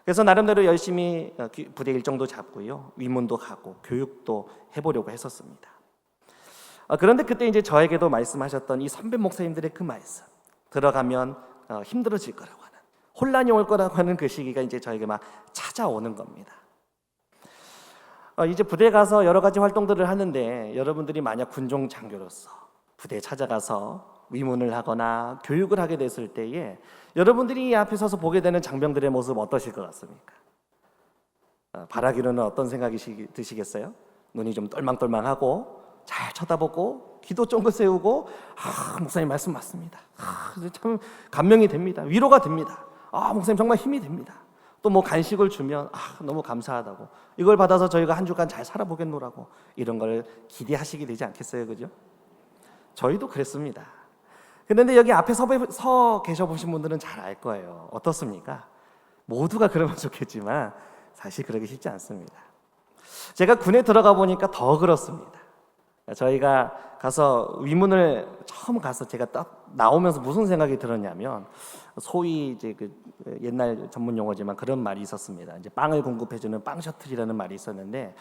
그래서 나름대로 열심히 부대 일정도 잡고요, 위문도 가고 교육도 해보려고 했었습니다. 그런데 그때 이제 저에게도 말씀하셨던 이 선배 목사님들의 그 말씀, 들어가면 힘들어질 거라고 하는, 혼란이 올 거라고 하는 그 시기가 이제 저에게 막 찾아오는 겁니다. 이제 부대에 가서 여러 가지 활동들을 하는데 여러분들이 만약 군종 장교로서 부대에 찾아가서 위문을 하거나 교육을 하게 됐을 때에 여러분들이 이 앞에 서서 보게 되는 장병들의 모습 어떠실 것 같습니까? 바라기로는 어떤 생각이 드시겠어요? 눈이 좀 똘망똘망하고 잘 쳐다보고 기도 쫑긋 세우고, 목사님 말씀 맞습니다, 참 감명이 됩니다, 위로가 됩니다, 목사님 정말 힘이 됩니다, 또 뭐 간식을 주면 너무 감사하다고, 이걸 받아서 저희가 한 주간 잘 살아보겠노라고 이런 걸 기대하시게 되지 않겠어요? 그죠? 저희도 그랬습니다. 그런데 여기 앞에 서 계셔 보신 분들은 잘 알 거예요. 어떻습니까? 모두가 그러면 좋겠지만 사실 그러기 쉽지 않습니다. 제가 군에 들어가 보니까 더 그렇습니다. 저희가 가서 위문을 처음 가서 제가 딱 나오면서 무슨 생각이 들었냐면, 소위 이제 그 옛날 전문 용어지만 그런 말이 있었습니다. 이제 빵을 공급해주는 빵 셔틀이라는 말이 있었는데,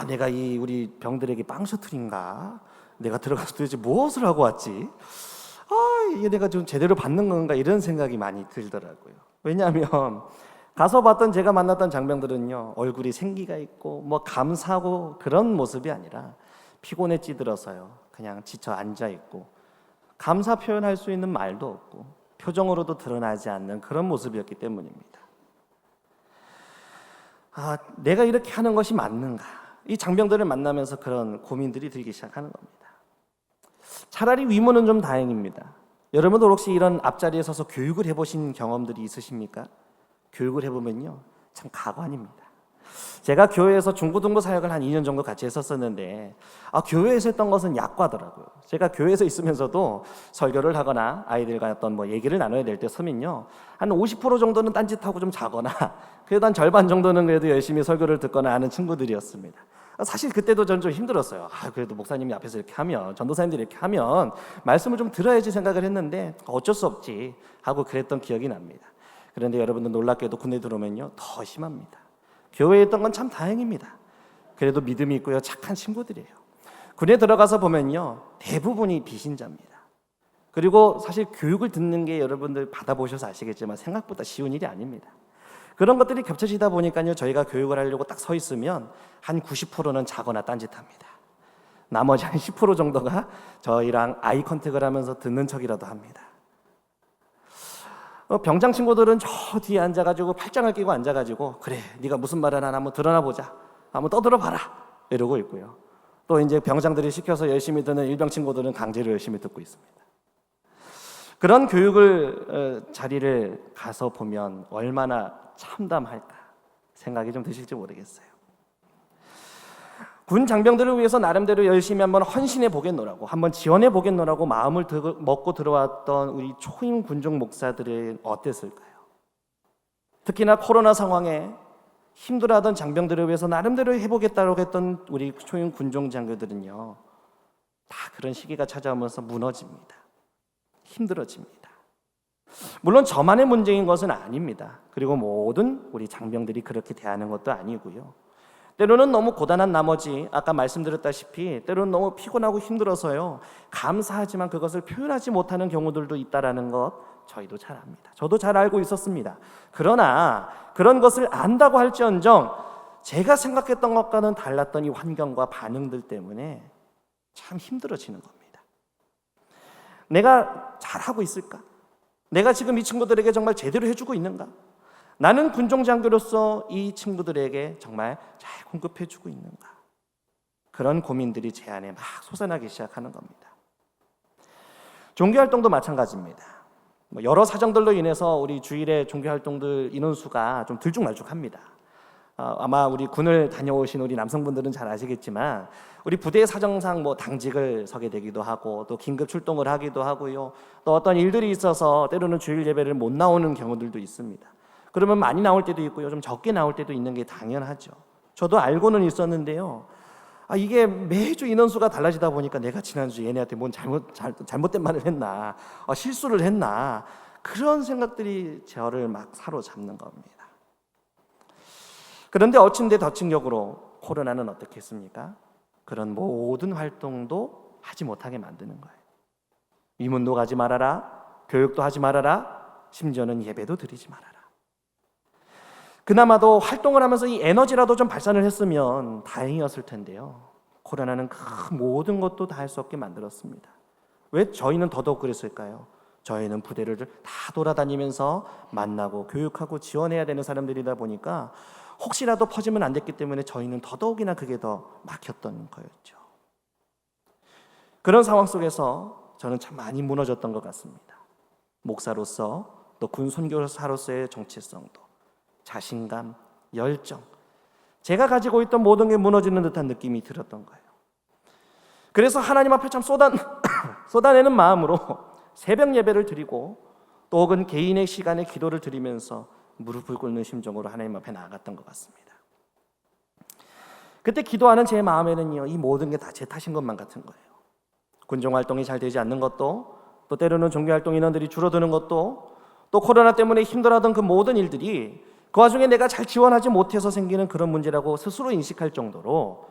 내가 이 우리 병들에게 빵 셔틀인가? 내가 들어가서 도대체 무엇을 하고 왔지? 이게 내가 좀 제대로 받는 건가? 이런 생각이 많이 들더라고요. 왜냐하면 가서 봤던 제가 만났던 장병들은요, 얼굴이 생기가 있고 뭐 감사하고 그런 모습이 아니라 피곤에 찌들어서요, 그냥 지쳐 앉아 있고 감사 표현할 수 있는 말도 없고 표정으로도 드러나지 않는 그런 모습이었기 때문입니다. 내가 이렇게 하는 것이 맞는가? 이 장병들을 만나면서 그런 고민들이 들기 시작하는 겁니다. 차라리 위문은 좀 다행입니다. 여러분들 혹시 이런 앞자리에 서서 교육을 해보신 경험들이 있으십니까? 교육을 해보면요, 참 가관입니다. 제가 교회에서 중고등부 사역을 한 2년 정도 같이 했었는데 교회에서 했던 것은 약과더라고요. 제가 교회에서 있으면서도 설교를 하거나 아이들과 어떤 뭐 얘기를 나눠야 될 때 서면요, 한 50% 정도는 딴짓하고 좀 자거나 그래도 한 절반 정도는 그래도 열심히 설교를 듣거나 하는 친구들이었습니다. 사실 그때도 저는 좀 힘들었어요. 그래도 목사님이 앞에서 이렇게 하면, 전도사님들이 이렇게 하면 말씀을 좀 들어야지 생각을 했는데 어쩔 수 없지 하고 그랬던 기억이 납니다. 그런데 여러분들 놀랍게도 군에 들어오면요, 더 심합니다. 교회에 있던 건 참 다행입니다. 그래도 믿음이 있고요, 착한 친구들이에요. 군에 들어가서 보면요, 대부분이 비신자입니다. 그리고 사실 교육을 듣는 게 여러분들 받아보셔서 아시겠지만 생각보다 쉬운 일이 아닙니다. 그런 것들이 겹쳐지다 보니까요, 저희가 교육을 하려고 딱 서 있으면 한 90%는 자거나 딴짓합니다. 나머지 한 10% 정도가 저희랑 아이 컨택을 하면서 듣는 척이라도 합니다. 병장 친구들은 저 뒤에 앉아가지고 팔짱을 끼고 앉아가지고, 그래 네가 무슨 말을 하나 한번 드러나 보자, 한번 떠들어 봐라 이러고 있고요. 또 이제 병장들이 시켜서 열심히 듣는 일병 친구들은 강제로 열심히 듣고 있습니다. 그런 교육을 자리를 가서 보면 얼마나 참담할까 생각이 좀 드실지 모르겠어요. 군 장병들을 위해서 나름대로 열심히 한번 헌신해 보겠노라고, 한번 지원해 보겠노라고 마음을 먹고 들어왔던 우리 초임 군종 목사들은 어땠을까요? 특히나 코로나 상황에 힘들어하던 장병들을 위해서 나름대로 해보겠다고 했던 우리 초임 군종 장교들은요, 다 그런 시기가 찾아오면서 무너집니다. 힘들어집니다. 물론 저만의 문제인 것은 아닙니다. 그리고 모든 우리 장병들이 그렇게 대하는 것도 아니고요. 때로는 너무 고단한 나머지 아까 말씀드렸다시피 때로는 너무 피곤하고 힘들어서요, 감사하지만 그것을 표현하지 못하는 경우들도 있다라는 것 저희도 잘 압니다. 저도 잘 알고 있었습니다. 그러나 그런 것을 안다고 할지언정 제가 생각했던 것과는 달랐던 이 환경과 반응들 때문에 참 힘들어지는 겁니다. 내가 잘하고 있을까? 내가 지금 이 친구들에게 정말 제대로 해주고 있는가? 나는 군종장교로서 이 친구들에게 정말 잘 공급해주고 있는가? 그런 고민들이 제 안에 막 솟아나기 시작하는 겁니다. 종교활동도 마찬가지입니다. 여러 사정들로 인해서 우리 주일에 종교활동들 인원수가 좀 들쭉날쭉합니다. 아마 우리 군을 다녀오신 우리 남성분들은 잘 아시겠지만 우리 부대 사정상 당직을 서게 되기도 하고 또 긴급 출동을 하기도 하고요. 또 어떤 일들이 있어서 때로는 주일 예배를 못 나오는 경우들도 있습니다. 그러면 많이 나올 때도 있고요, 좀 적게 나올 때도 있는 게 당연하죠. 저도 알고는 있었는데요. 이게 매주 인원수가 달라지다 보니까 내가 지난주 얘네한테 뭔 잘못된 말을 했나, 실수를 했나, 그런 생각들이 저를 막 사로잡는 겁니다. 그런데 어친데 덧친격으로 코로나는 어떻게 했습니까? 그런 모든 활동도 하지 못하게 만드는 거예요. 위문도 가지 말아라, 교육도 하지 말아라, 심지어는 예배도 드리지 말아라. 그나마도 활동을 하면서 이 에너지라도 좀 발산을 했으면 다행이었을 텐데요. 코로나는 그 모든 것도 다 할 수 없게 만들었습니다. 왜 저희는 더더욱 그랬을까요? 저희는 부대를 다 돌아다니면서 만나고 교육하고 지원해야 되는 사람들이다 보니까 혹시라도 퍼지면 안 됐기 때문에 저희는 더더욱이나 그게 더 막혔던 거였죠. 그런 상황 속에서 저는 참 많이 무너졌던 것 같습니다. 목사로서 또 군 선교사로서의 정체성도, 자신감, 열정, 제가 가지고 있던 모든 게 무너지는 듯한 느낌이 들었던 거예요. 그래서 하나님 앞에 참 쏟아내는 마음으로 새벽 예배를 드리고 또 혹은 개인의 시간에 기도를 드리면서 무릎을 꿇는 심정으로 하나님 앞에 나아갔던 것 같습니다. 그때 기도하는 제 마음에는요, 이 모든 게 다 제 탓인 것만 같은 거예요. 군종활동이 잘 되지 않는 것도, 또 때로는 종교활동 인원들이 줄어드는 것도, 또 코로나 때문에 힘들어하던 그 모든 일들이 그 와중에 내가 잘 지원하지 못해서 생기는 그런 문제라고 스스로 인식할 정도로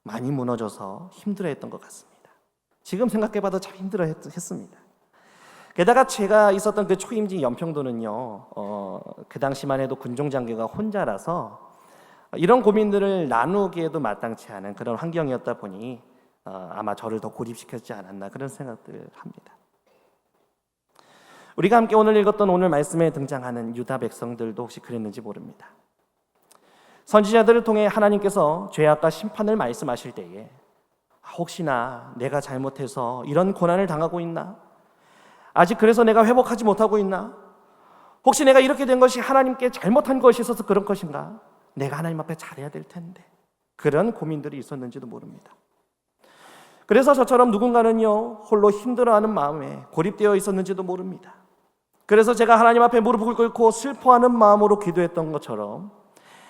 많이 무너져서 힘들어했던 것 같습니다. 지금 생각해봐도 참 힘들어했습니다. 게다가 제가 있었던 그 초임지 연평도는요, 그 당시만 해도 군종장교가 혼자라서 이런 고민들을 나누기에도 마땅치 않은 그런 환경이었다 보니 아마 저를 더 고립시켰지 않았나, 그런 생각들을 합니다. 우리가 함께 오늘 읽었던 오늘 말씀에 등장하는 유다 백성들도 혹시 그랬는지 모릅니다. 선지자들을 통해 하나님께서 죄악과 심판을 말씀하실 때에 혹시나 내가 잘못해서 이런 고난을 당하고 있나? 아직 그래서 내가 회복하지 못하고 있나? 혹시 내가 이렇게 된 것이 하나님께 잘못한 것이 있어서 그런 것인가? 내가 하나님 앞에 잘해야 될 텐데, 그런 고민들이 있었는지도 모릅니다. 그래서 저처럼 누군가는요, 홀로 힘들어하는 마음에 고립되어 있었는지도 모릅니다. 그래서 제가 하나님 앞에 무릎을 꿇고 슬퍼하는 마음으로 기도했던 것처럼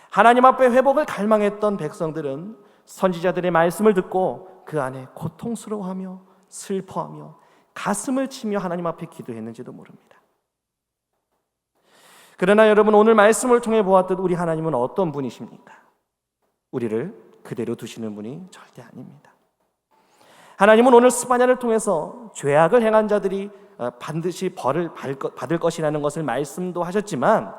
하나님 앞에 회복을 갈망했던 백성들은 선지자들의 말씀을 듣고 그 안에 고통스러워하며 슬퍼하며 가슴을 치며 하나님 앞에 기도했는지도 모릅니다. 그러나 여러분, 오늘 말씀을 통해 보았듯 우리 하나님은 어떤 분이십니까? 우리를 그대로 두시는 분이 절대 아닙니다. 하나님은 오늘 스바냐를 통해서 죄악을 행한 자들이 반드시 벌을 받을 것이라는 것을 말씀도 하셨지만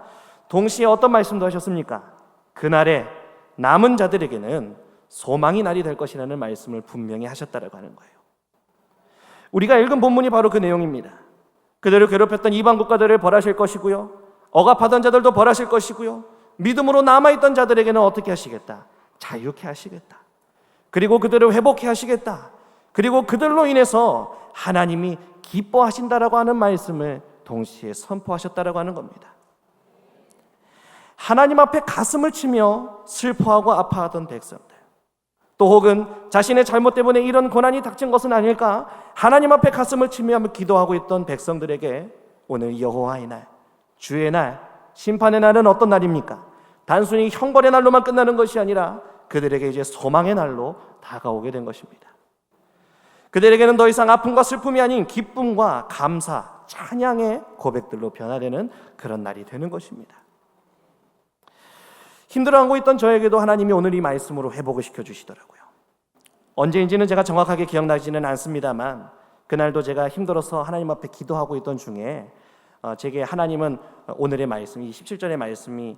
동시에 어떤 말씀도 하셨습니까? 그날에 남은 자들에게는 소망이 날이 될 것이라는 말씀을 분명히 하셨다라고 하는 거예요. 우리가 읽은 본문이 바로 그 내용입니다. 그들을 괴롭혔던 이방 국가들을 벌하실 것이고요, 억압하던 자들도 벌하실 것이고요, 믿음으로 남아있던 자들에게는 어떻게 하시겠다? 자유케 하시겠다. 그리고 그들을 회복해 하시겠다. 그리고 그들로 인해서 하나님이 기뻐하신다라고 하는 말씀을 동시에 선포하셨다라고 하는 겁니다. 하나님 앞에 가슴을 치며 슬퍼하고 아파하던 백성들, 또 혹은 자신의 잘못 때문에 이런 고난이 닥친 것은 아닐까 하나님 앞에 가슴을 치며 기도하고 있던 백성들에게 오늘 여호와의 날, 주의 날, 심판의 날은 어떤 날입니까? 단순히 형벌의 날로만 끝나는 것이 아니라 그들에게 이제 소망의 날로 다가오게 된 것입니다. 그들에게는 더 이상 아픔과 슬픔이 아닌 기쁨과 감사, 찬양의 고백들로 변화되는 그런 날이 되는 것입니다. 힘들어하고 있던 저에게도 하나님이 오늘 이 말씀으로 회복을 시켜주시더라고요. 언제인지는 제가 정확하게 기억나지는 않습니다만 그날도 제가 힘들어서 하나님 앞에 기도하고 있던 중에 제게 하나님은 오늘의 말씀, 이 17절의 말씀이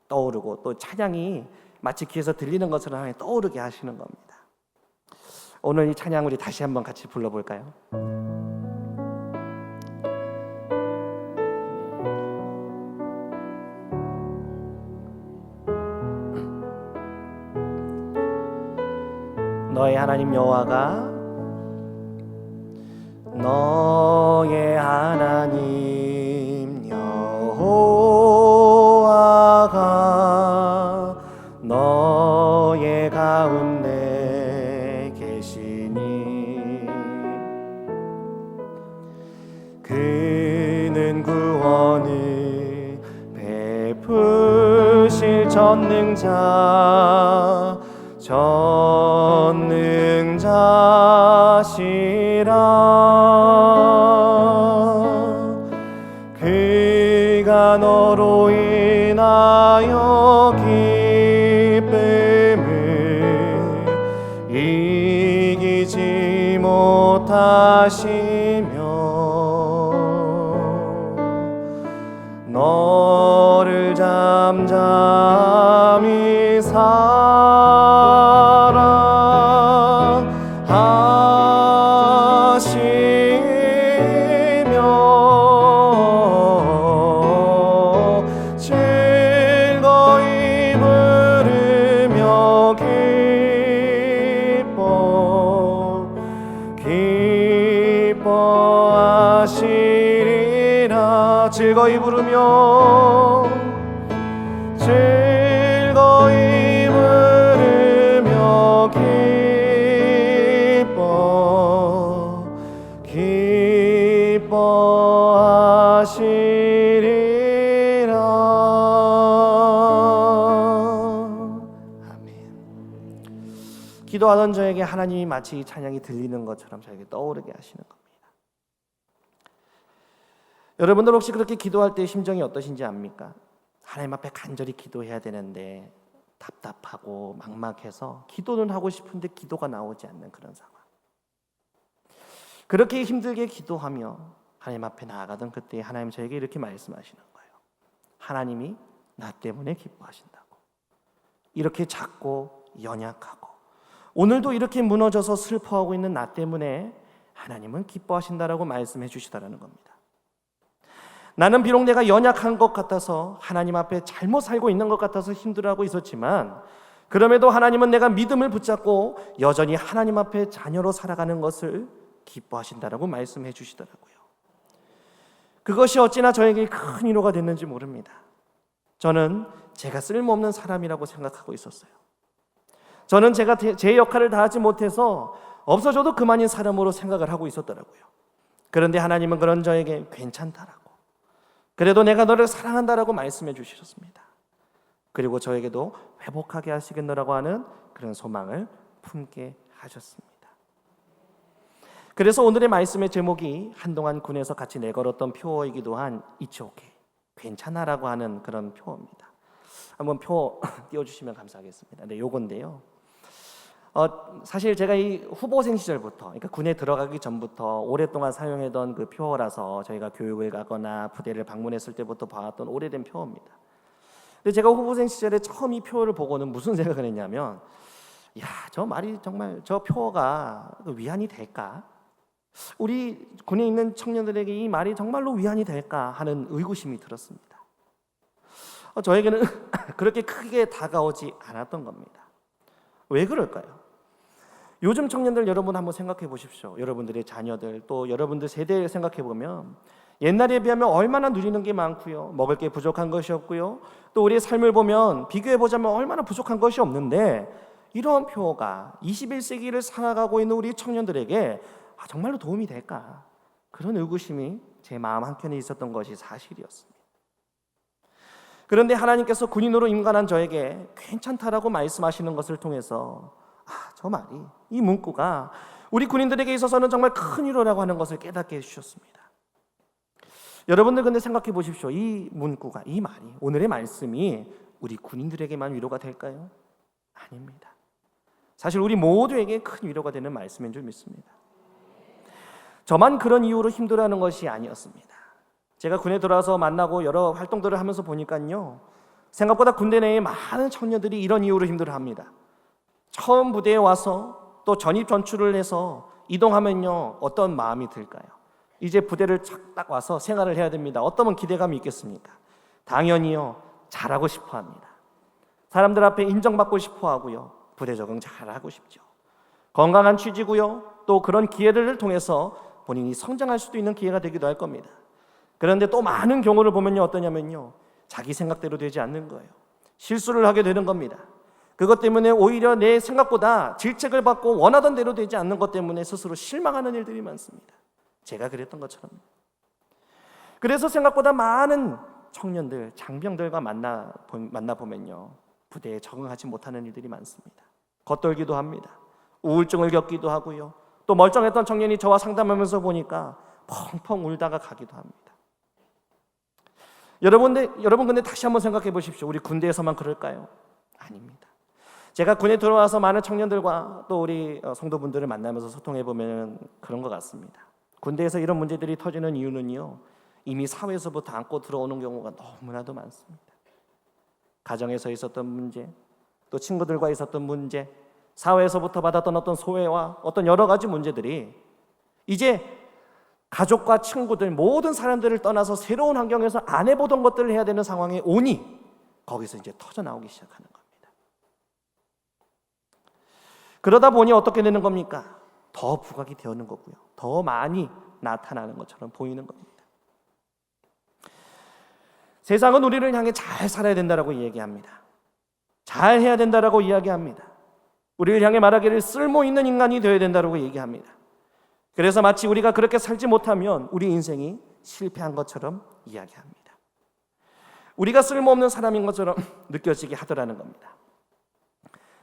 떠오르고 또 찬양이 마치 귀에서 들리는 것처럼 하나님 떠오르게 하시는 겁니다. 오늘 이 찬양 우리 다시 한번 같이 불러볼까요? 너의 하나님 여호와가, 너의 하나님 여호와가 너의 가운데 계시니 그는 구원을 베푸실 전능자시라. 그가 너로 인하여 기쁨을 이기지 못하시며 너를 잠잠히 즐거이 부르며 기뻐하시리라. 즐거이 부르며 기뻐하시리라. 아멘. 기도하던 저에게 하나님이 마치 이 찬양이 들리는 것처럼 저에게 떠오르게 하시는 겁니다. 여러분들 혹시 그렇게 기도할 때 심정이 어떠신지 압니까? 하나님 앞에 간절히 기도해야 되는데 답답하고 막막해서 기도는 하고 싶은데 기도가 나오지 않는 그런 상황. 그렇게 힘들게 기도하며 하나님 앞에 나아가던 그때 하나님 저에게 이렇게 말씀하시는 거예요. 하나님이 나 때문에 기뻐하신다고. 이렇게 작고 연약하고 오늘도 이렇게 무너져서 슬퍼하고 있는 나 때문에 하나님은 기뻐하신다라고 말씀해 주시다라는 겁니다. 나는 비록 내가 연약한 것 같아서 하나님 앞에 잘못 살고 있는 것 같아서 힘들어하고 있었지만 그럼에도 하나님은 내가 믿음을 붙잡고 여전히 하나님 앞에 자녀로 살아가는 것을 기뻐하신다라고 말씀해 주시더라고요. 그것이 어찌나 저에게 큰 위로가 됐는지 모릅니다. 저는 제가 쓸모없는 사람이라고 생각하고 있었어요. 저는 제가 제 역할을 다하지 못해서 없어져도 그만인 사람으로 생각을 하고 있었더라고요. 그런데 하나님은 그런 저에게 괜찮다라고, 그래도 내가 너를 사랑한다라고 말씀해 주셨습니다. 그리고 저에게도 회복하게 하시겠노라고 하는 그런 소망을 품게 하셨습니다. 그래서 오늘의 말씀의 제목이 한동안 군에서 같이 내걸었던 표어이기도 한 It's okay, 괜찮아라고 하는 그런 표어입니다. 한번 표 띄워주시면 감사하겠습니다. 네, 요건데요. 사실 제가 이 후보생 시절부터, 그러니까 군에 들어가기 전부터 오랫동안 사용하던 그 표어라서 저희가 교육을 가거나 부대를 방문했을 때부터 봐왔던 오래된 표어입니다. 근데 제가 후보생 시절에 처음 이 표어를 보고는 무슨 생각을 했냐면, 야, 저 말이 정말 저 표어가 위안이 될까? 우리 군에 있는 청년들에게 이 말이 정말로 위안이 될까 하는 의구심이 들었습니다. 저에게는 그렇게 크게 다가오지 않았던 겁니다. 왜 그럴까요? 요즘 청년들 여러분 한번 생각해 보십시오. 여러분들의 자녀들 또 여러분들 세대를 생각해 보면 옛날에 비하면 얼마나 누리는 게 많고요. 먹을 게 부족한 것이 없고요. 또 우리의 삶을 보면 비교해 보자면 얼마나 부족한 것이 없는데 이런 표가 21세기를 살아가고 있는 우리 청년들에게 정말로 도움이 될까? 그런 의구심이 제 마음 한켠에 있었던 것이 사실이었습니다. 그런데 하나님께서 군인으로 임관한 저에게 괜찮다라고 말씀하시는 것을 통해서 저 말이, 이 문구가 우리 군인들에게 있어서는 정말 큰 위로라고 하는 것을 깨닫게 해주셨습니다. 여러분들 근데 생각해 보십시오. 이 문구가, 이 말이, 오늘의 말씀이 우리 군인들에게만 위로가 될까요? 아닙니다. 사실 우리 모두에게 큰 위로가 되는 말씀인 줄 믿습니다. 저만 그런 이유로 힘들어하는 것이 아니었습니다. 제가 군에 들어와서 만나고 여러 활동들을 하면서 보니까요, 생각보다 군대 내에 많은 청년들이 이런 이유로 힘들어합니다. 처음 부대에 와서 또 전입 전출을 해서 이동하면요, 어떤 마음이 들까요? 이제 부대를 딱 와서 생활을 해야 됩니다. 어떤 기대감이 있겠습니까? 당연히요, 잘하고 싶어 합니다. 사람들 앞에 인정받고 싶어 하고요, 부대 적응 잘하고 싶죠. 건강한 취지고요, 또 그런 기회를 통해서 본인이 성장할 수도 있는 기회가 되기도 할 겁니다. 그런데 또 많은 경우를 보면요, 어떠냐면요, 자기 생각대로 되지 않는 거예요. 실수를 하게 되는 겁니다. 그것 때문에 오히려 내 생각보다 질책을 받고 원하던 대로 되지 않는 것 때문에 스스로 실망하는 일들이 많습니다. 제가 그랬던 것처럼. 그래서 생각보다 많은 청년들, 장병들과 만나보면요, 부대에 적응하지 못하는 일들이 많습니다. 겉돌기도 합니다. 우울증을 겪기도 하고요. 또 멀쩡했던 청년이 저와 상담하면서 보니까 펑펑 울다가 가기도 합니다. 여러분 근데 다시 한번 생각해 보십시오. 우리 군대에서만 그럴까요? 아닙니다. 제가 군에 들어와서 많은 청년들과 또 우리 성도분들을 만나면서 소통해 보면 그런 것 같습니다. 군대에서 이런 문제들이 터지는 이유는요, 이미 사회에서부터 안고 들어오는 경우가 너무나도 많습니다. 가정에서 있었던 문제, 또 친구들과 있었던 문제, 사회에서부터 받았던 어떤 소외와 어떤 여러 가지 문제들이 이제 가족과 친구들 모든 사람들을 떠나서 새로운 환경에서 안 해보던 것들을 해야 되는 상황에 오니 거기서 이제 터져나오기 시작하는 겁니다. 그러다 보니 어떻게 되는 겁니까? 더 부각이 되는 거고요, 더 많이 나타나는 것처럼 보이는 겁니다. 세상은 우리를 향해 잘 살아야 된다라고 얘기합니다. 잘 해야 된다라고 이야기합니다. 우리를 향해 말하기를 쓸모 있는 인간이 되어야 된다라고 얘기합니다. 그래서 마치 우리가 그렇게 살지 못하면 우리 인생이 실패한 것처럼 이야기합니다. 우리가 쓸모없는 사람인 것처럼 느껴지게 하더라는 겁니다.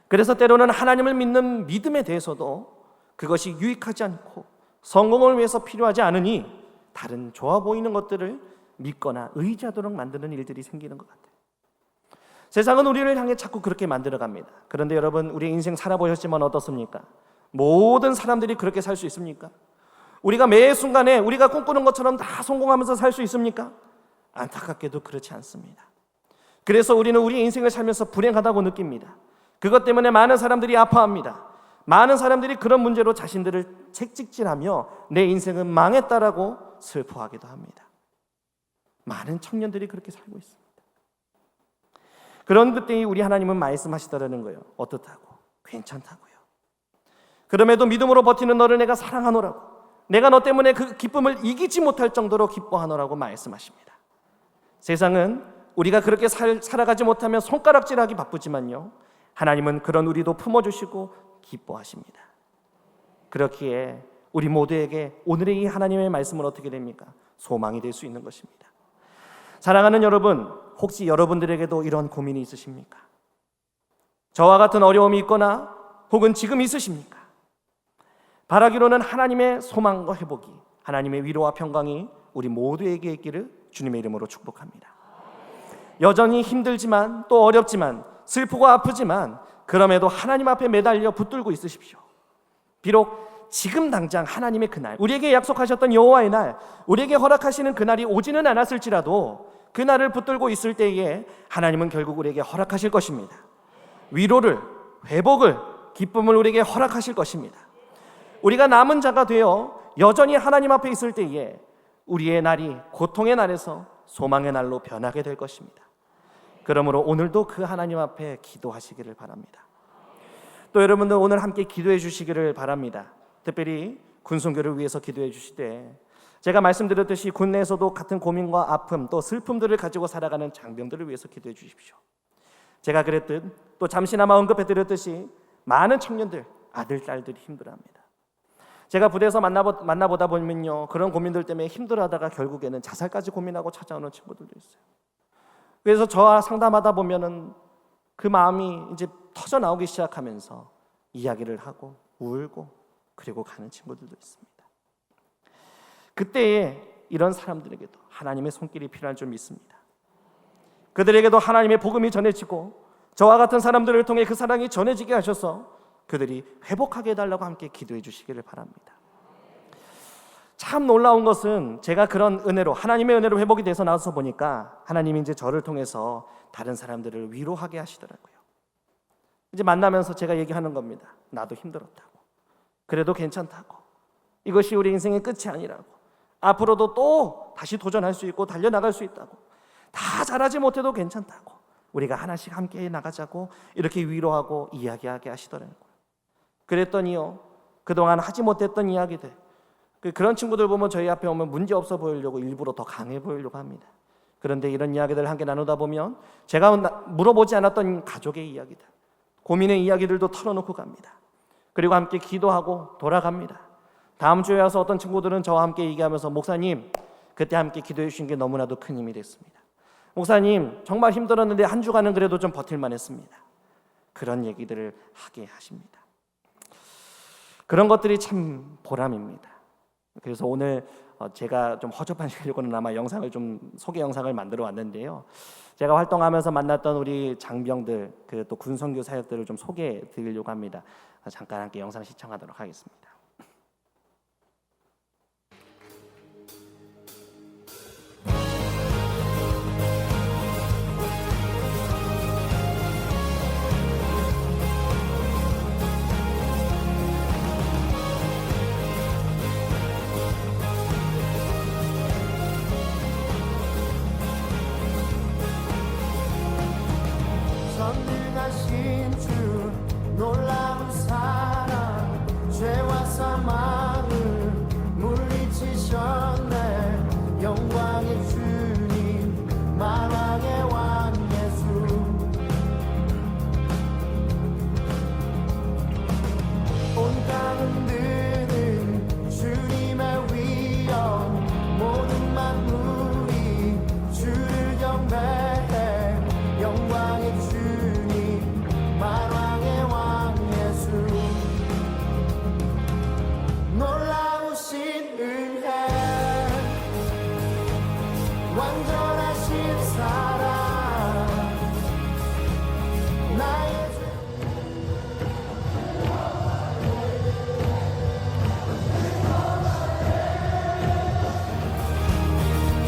그래서 때로는 하나님을 믿는 믿음에 대해서도 그것이 유익하지 않고 성공을 위해서 필요하지 않으니 다른 좋아 보이는 것들을 믿거나 의지하도록 만드는 일들이 생기는 것 같아요. 세상은 우리를 향해 자꾸 그렇게 만들어갑니다. 그런데 여러분, 우리 인생 살아보셨지만 어떻습니까? 모든 사람들이 그렇게 살 수 있습니까? 우리가 매 순간에 우리가 꿈꾸는 것처럼 다 성공하면서 살 수 있습니까? 안타깝게도 그렇지 않습니다. 그래서 우리는 우리 인생을 살면서 불행하다고 느낍니다. 그것 때문에 많은 사람들이 아파합니다. 많은 사람들이 그런 문제로 자신들을 책찍질하며 내 인생은 망했다라고 슬퍼하기도 합니다. 많은 청년들이 그렇게 살고 있습니다. 그런 그때에 우리 하나님은 말씀하시더라는 거예요. 어떻다고? 괜찮다고요. 그럼에도 믿음으로 버티는 너를 내가 사랑하노라고, 내가 너 때문에 그 기쁨을 이기지 못할 정도로 기뻐하노라고 말씀하십니다. 세상은 우리가 그렇게 살아가지 못하면 손가락질하기 바쁘지만요, 하나님은 그런 우리도 품어주시고 기뻐하십니다. 그렇기에 우리 모두에게 오늘의 이 하나님의 말씀은 어떻게 됩니까? 소망이 될 수 있는 것입니다. 사랑하는 여러분, 혹시 여러분들에게도 이런 고민이 있으십니까? 저와 같은 어려움이 있거나 혹은 지금 있으십니까? 바라기로는 하나님의 소망과 회복이, 하나님의 위로와 평강이 우리 모두에게 있기를 주님의 이름으로 축복합니다. 여전히 힘들지만 또 어렵지만 슬프고 아프지만 그럼에도 하나님 앞에 매달려 붙들고 있으십시오. 비록 지금 당장 하나님의 그날, 우리에게 약속하셨던 여호와의 날, 우리에게 허락하시는 그날이 오지는 않았을지라도 그날을 붙들고 있을 때에 하나님은 결국 우리에게 허락하실 것입니다. 위로를, 회복을, 기쁨을 우리에게 허락하실 것입니다. 우리가 남은 자가 되어 여전히 하나님 앞에 있을 때에 우리의 날이 고통의 날에서 소망의 날로 변하게 될 것입니다. 그러므로 오늘도 그 하나님 앞에 기도하시기를 바랍니다. 또 여러분들 오늘 함께 기도해 주시기를 바랍니다. 특별히 군선교를 위해서 기도해 주시되, 제가 말씀드렸듯이 군내에서도 같은 고민과 아픔 또 슬픔들을 가지고 살아가는 장병들을 위해서 기도해 주십시오. 제가 그랬듯 또 잠시나마 언급해 드렸듯이 많은 청년들, 아들, 딸들이 힘들어합니다. 제가 부대에서 만나보다 보면요, 그런 고민들 때문에 힘들어하다가 결국에는 자살까지 고민하고 찾아오는 친구들도 있어요. 그래서 저와 상담하다 보면은 그 마음이 이제 터져 나오기 시작하면서 이야기를 하고 울고 그리고 가는 친구들도 있습니다. 그때에 이런 사람들에게도 하나님의 손길이 필요한 줄 믿습니다. 그들에게도 하나님의 복음이 전해지고 저와 같은 사람들을 통해 그 사랑이 전해지게 하셔서 그들이 회복하게 해달라고 함께 기도해 주시기를 바랍니다. 참 놀라운 것은 제가 그런 은혜로, 하나님의 은혜로 회복이 돼서 나와서 보니까 하나님이 이제 저를 통해서 다른 사람들을 위로하게 하시더라고요. 이제 만나면서 제가 얘기하는 겁니다. 나도 힘들었다고, 그래도 괜찮다고, 이것이 우리 인생의 끝이 아니라고, 앞으로도 또 다시 도전할 수 있고 달려나갈 수 있다고, 다 잘하지 못해도 괜찮다고, 우리가 하나씩 함께 나가자고 이렇게 위로하고 이야기하게 하시더라고요. 그랬더니요, 그동안 하지 못했던 이야기들, 그런 친구들 보면 저희 앞에 오면 문제없어 보이려고 일부러 더 강해 보이려고 합니다. 그런데 이런 이야기들을 함께 나누다 보면 제가 물어보지 않았던 가족의 이야기들, 고민의 이야기들도 털어놓고 갑니다. 그리고 함께 기도하고 돌아갑니다. 다음 주에 와서 어떤 친구들은 저와 함께 얘기하면서, 목사님, 그때 함께 기도해 주신 게 너무나도 큰 힘이 됐습니다. 목사님, 정말 힘들었는데 한 주간은 그래도 좀 버틸만 했습니다. 그런 얘기들을 하게 하십니다. 그런 것들이 참 보람입니다. 그래서 오늘 제가 좀 허접한 시간이고는 아마 영상을 좀 소개 영상을 만들어 왔는데요. 제가 활동하면서 만났던 우리 장병들, 그 또 군선교 사역들을 좀 소개해 드리려고 합니다. 잠깐 함께 영상 시청하도록 하겠습니다. 전능하신 주 놀라운 사랑, 죄와 사망을 물리치셨네. 영광의 주님, 만왕의 왕 예수. 온 땅 흔드는 주님의 위엄, 모든 만물이 주를 경배해. 영광의 주님, 만왕의 왕 예수. 놀라우신 은혜, 완전하신 사랑, 나의 주.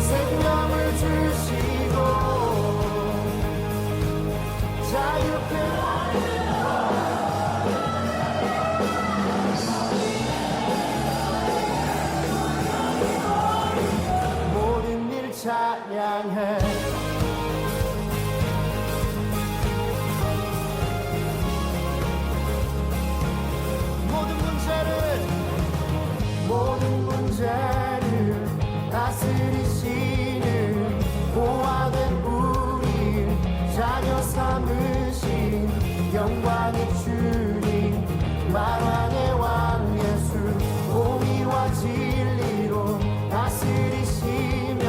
생명을 주시고 자유케 모든 일 찬양해. 모든 문제를 다스리시는 보화된 우리 자녀 삼으신 영광의 주님, 만왕의 왕 예수. 공의와 진리로 다스리시며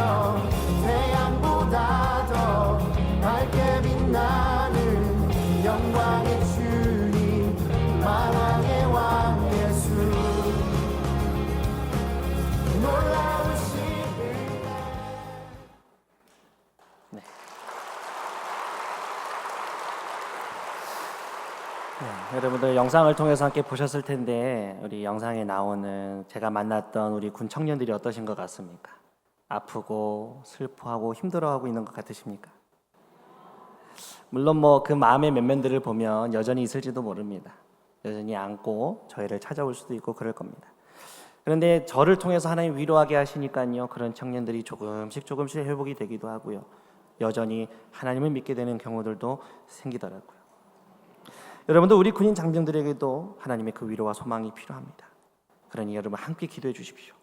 태양보다 더 밝게 빛나는 영광의 주님, 만왕의 왕 예수. 놀라우신 은혜. 여러분들 영상을 통해서 함께 보셨을 텐데, 우리 영상에 나오는 제가 만났던 우리 군 청년들이 어떠신 것 같습니까? 아프고 슬퍼하고 힘들어하고 있는 것 같으십니까? 물론 뭐 그 마음의 면면들을 보면 여전히 있을지도 모릅니다. 여전히 안고 저희를 찾아올 수도 있고 그럴 겁니다. 그런데 저를 통해서 하나님 위로하게 하시니까요, 그런 청년들이 조금씩 회복이 되기도 하고요, 여전히 하나님을 믿게 되는 경우들도 생기더라고요. 여러분들 우리 군인 장병들에게도 하나님의 그 위로와 소망이 필요합니다. 그러니 여러분 함께 기도해 주십시오.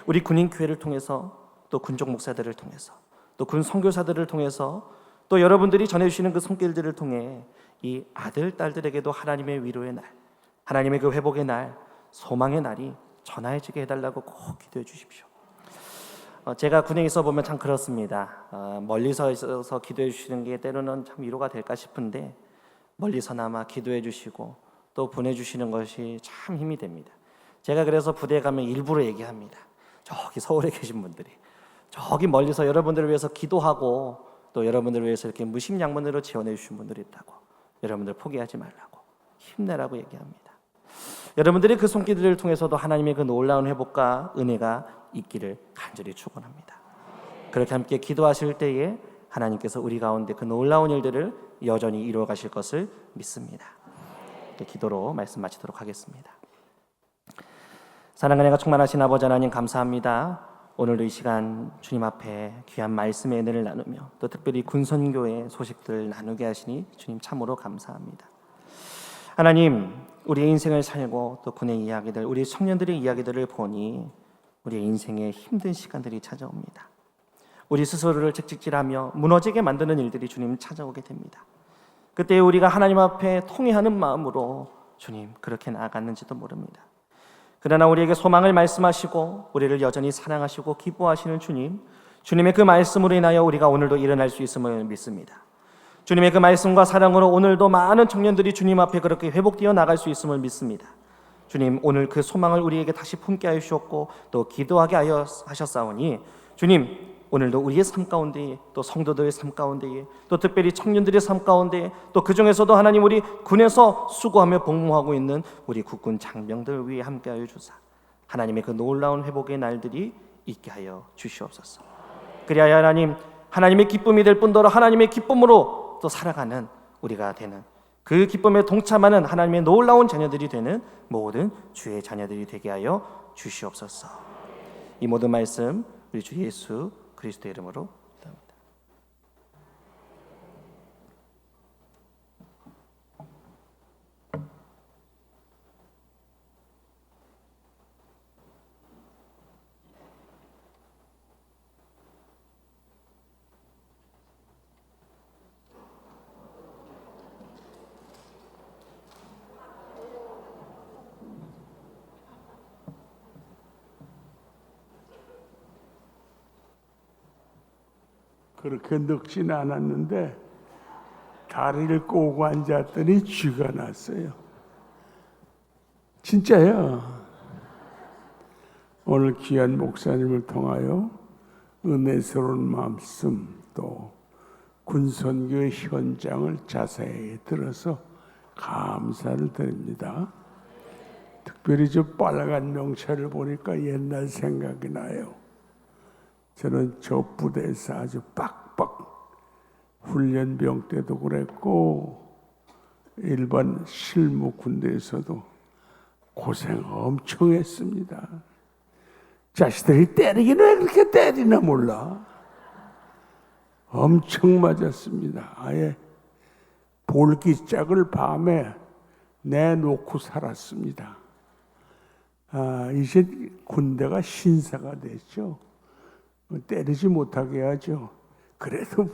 우리 군인 교회를 통해서 또 군족 목사들을 통해서 또 군 선교사들을 통해서 또 여러분들이 전해주시는 그 손길들을 통해 이 아들, 딸들에게도 하나님의 위로의 날, 하나님의 그 회복의 날, 소망의 날이 전해지게 해달라고 꼭 기도해 주십시오. 제가 군에 있어 보면 참 그렇습니다. 멀리서 있어서 기도해 주시는 게 때로는 참 위로가 될까 싶은데 멀리서나마 기도해 주시고 또 보내주시는 것이 참 힘이 됩니다. 제가 그래서 부대에 가면 일부러 얘기합니다. 저기 서울에 계신 분들이 저기 멀리서 여러분들을 위해서 기도하고 또 여러분들을 위해서 이렇게 무심양문으로 지원해 주신 분들이 있다고, 여러분들 포기하지 말라고, 힘내라고 얘기합니다. 여러분들의 그 손길들을 통해서도 하나님의 그 놀라운 회복과 은혜가 있기를 간절히 축원합니다. 그렇게 함께 기도하실 때에 하나님께서 우리 가운데 그 놀라운 일들을 여전히 이루어 가실 것을 믿습니다. 기도로 말씀 마치도록 하겠습니다. 사랑과 은혜가 충만하신 아버지 하나님 감사합니다. 오늘도 이 시간 주님 앞에 귀한 말씀의 은혜를 나누며 또 특별히 군선교의 소식들을 나누게 하시니 주님 참으로 감사합니다. 하나님, 우리의 인생을 살고 또 군의 이야기들, 우리 청년들의 이야기들을 보니 우리의 인생에 힘든 시간들이 찾아옵니다. 우리 스스로를 채찍질하며 무너지게 만드는 일들이 주님 찾아오게 됩니다. 그때 우리가 하나님 앞에 통회하는 마음으로 주님 그렇게 나아갔는지도 모릅니다. 그러나 우리에게 소망을 말씀하시고 우리를 여전히 사랑하시고 기뻐하시는 주님, 주님의 그 말씀으로 인하여 우리가 오늘도 일어날 수 있음을 믿습니다. 주님의 그 말씀과 사랑으로 오늘도 많은 청년들이 주님 앞에 그렇게 회복되어 나갈 수 있음을 믿습니다. 주님, 오늘 그 소망을 우리에게 다시 품게 하여 주셨고 또 기도하게 하여 하셨사오니 주님, 오늘도 우리의 삶 가운데에 또 성도들의 삶 가운데에 또 특별히 청년들의 삶 가운데에 또 그중에서도 하나님 우리 군에서 수고하며 복무하고 있는 우리 국군 장병들 위해 함께하여 주사 하나님의 그 놀라운 회복의 날들이 있게 하여 주시옵소서. 그리하여 하나님, 하나님의 기쁨이 될 뿐더러 하나님의 기쁨으로 또 살아가는 우리가 되는 그 기쁨에 동참하는 하나님의 놀라운 자녀들이 되는 모든 주의 자녀들이 되게 하여 주시옵소서. 이 모든 말씀 우리 주 예수 그리스도의 이름으로 기도합니다. 그렇게 늙지는 않았는데 다리를 꼬고 앉았더니 쥐가 났어요. 진짜요. 오늘 귀한 목사님을 통하여 은혜스러운 말씀 또 군선교의 현장을 자세히 들어서 감사를 드립니다. 특별히 저 빨간 명찰을 보니까 옛날 생각이 나요. 저는 저 부대에서 아주 빡빡 훈련병 때도 그랬고 일반 실무 군대에서도 고생 엄청 했습니다. 자식들이 때리기는 왜 그렇게 때리나 몰라. 엄청 맞았습니다. 아예 볼기짝을 밤에 내놓고 살았습니다. 이제 군대가 신사가 됐죠. 때리지 못하게 하죠. 그래도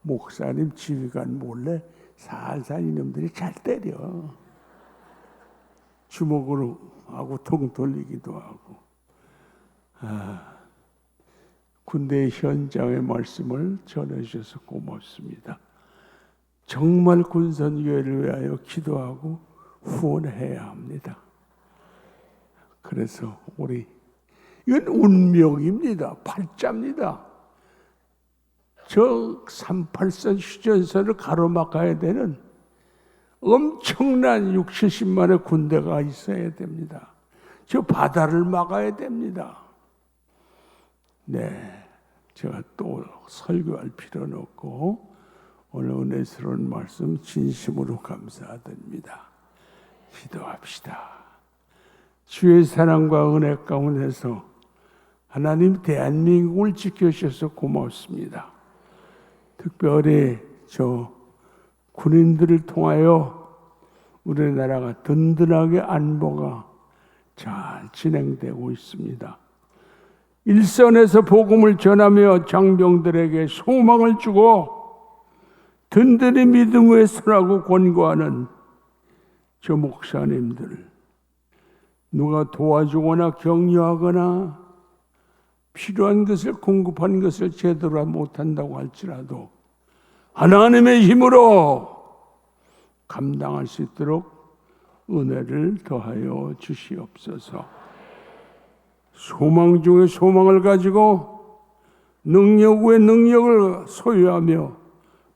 목사님 지휘관 몰래 살살 이놈들이 잘 때려. 주먹으로 하고 통 돌리기도 하고. 군대 현장의 말씀을 전해주셔서 고맙습니다. 정말 군선교회를 위하여 기도하고 후원해야 합니다. 그래서 이건 운명입니다. 팔자입니다. 저 38선 휴전선을 가로막아야 되는 엄청난 60, 70만의 군대가 있어야 됩니다. 저 바다를 막아야 됩니다. 네, 제가 또 설교할 필요는 없고 오늘 은혜스러운 말씀 진심으로 감사드립니다. 기도합시다. 주의 사랑과 은혜 가운데서 하나님 대한민국을 지켜주셔서 고맙습니다. 특별히 저 군인들을 통하여 우리나라가 든든하게 안보가 잘 진행되고 있습니다. 일선에서 복음을 전하며 장병들에게 소망을 주고 든든히 믿음의 서라고 권고하는 저 목사님들, 누가 도와주거나 격려하거나 필요한 것을 공급한 것을 제대로 못한다고 할지라도 하나님의 힘으로 감당할 수 있도록 은혜를 더하여 주시옵소서. 소망 중에 소망을 가지고 능력 후에 능력을 소유하며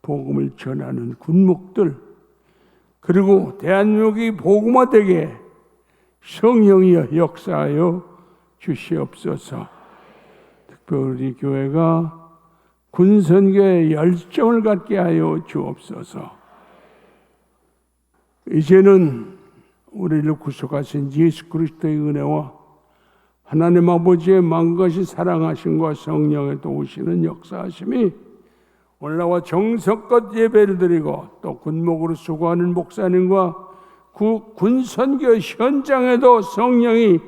복음을 전하는 군목들, 그리고 대한민국이 복음화되게 성령이여 역사하여 주시옵소서. 특별히 교회가 군선교의 열정을 갖게 하여 주옵소서. 이제는 우리를 구속하신 예수 그리스도의 은혜와 하나님 아버지의 만가신 사랑하심과 성령의 도우시는 역사하심이 오늘나와 정성껏 예배를 드리고 또 군목으로 수고하는 목사님과 군선교 현장에도 성령이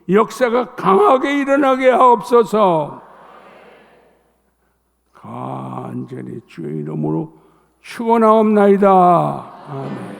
역사가 강하게 일어나게 하옵소서. 간절히 주의 이름으로 축원하옵나이다. 아멘.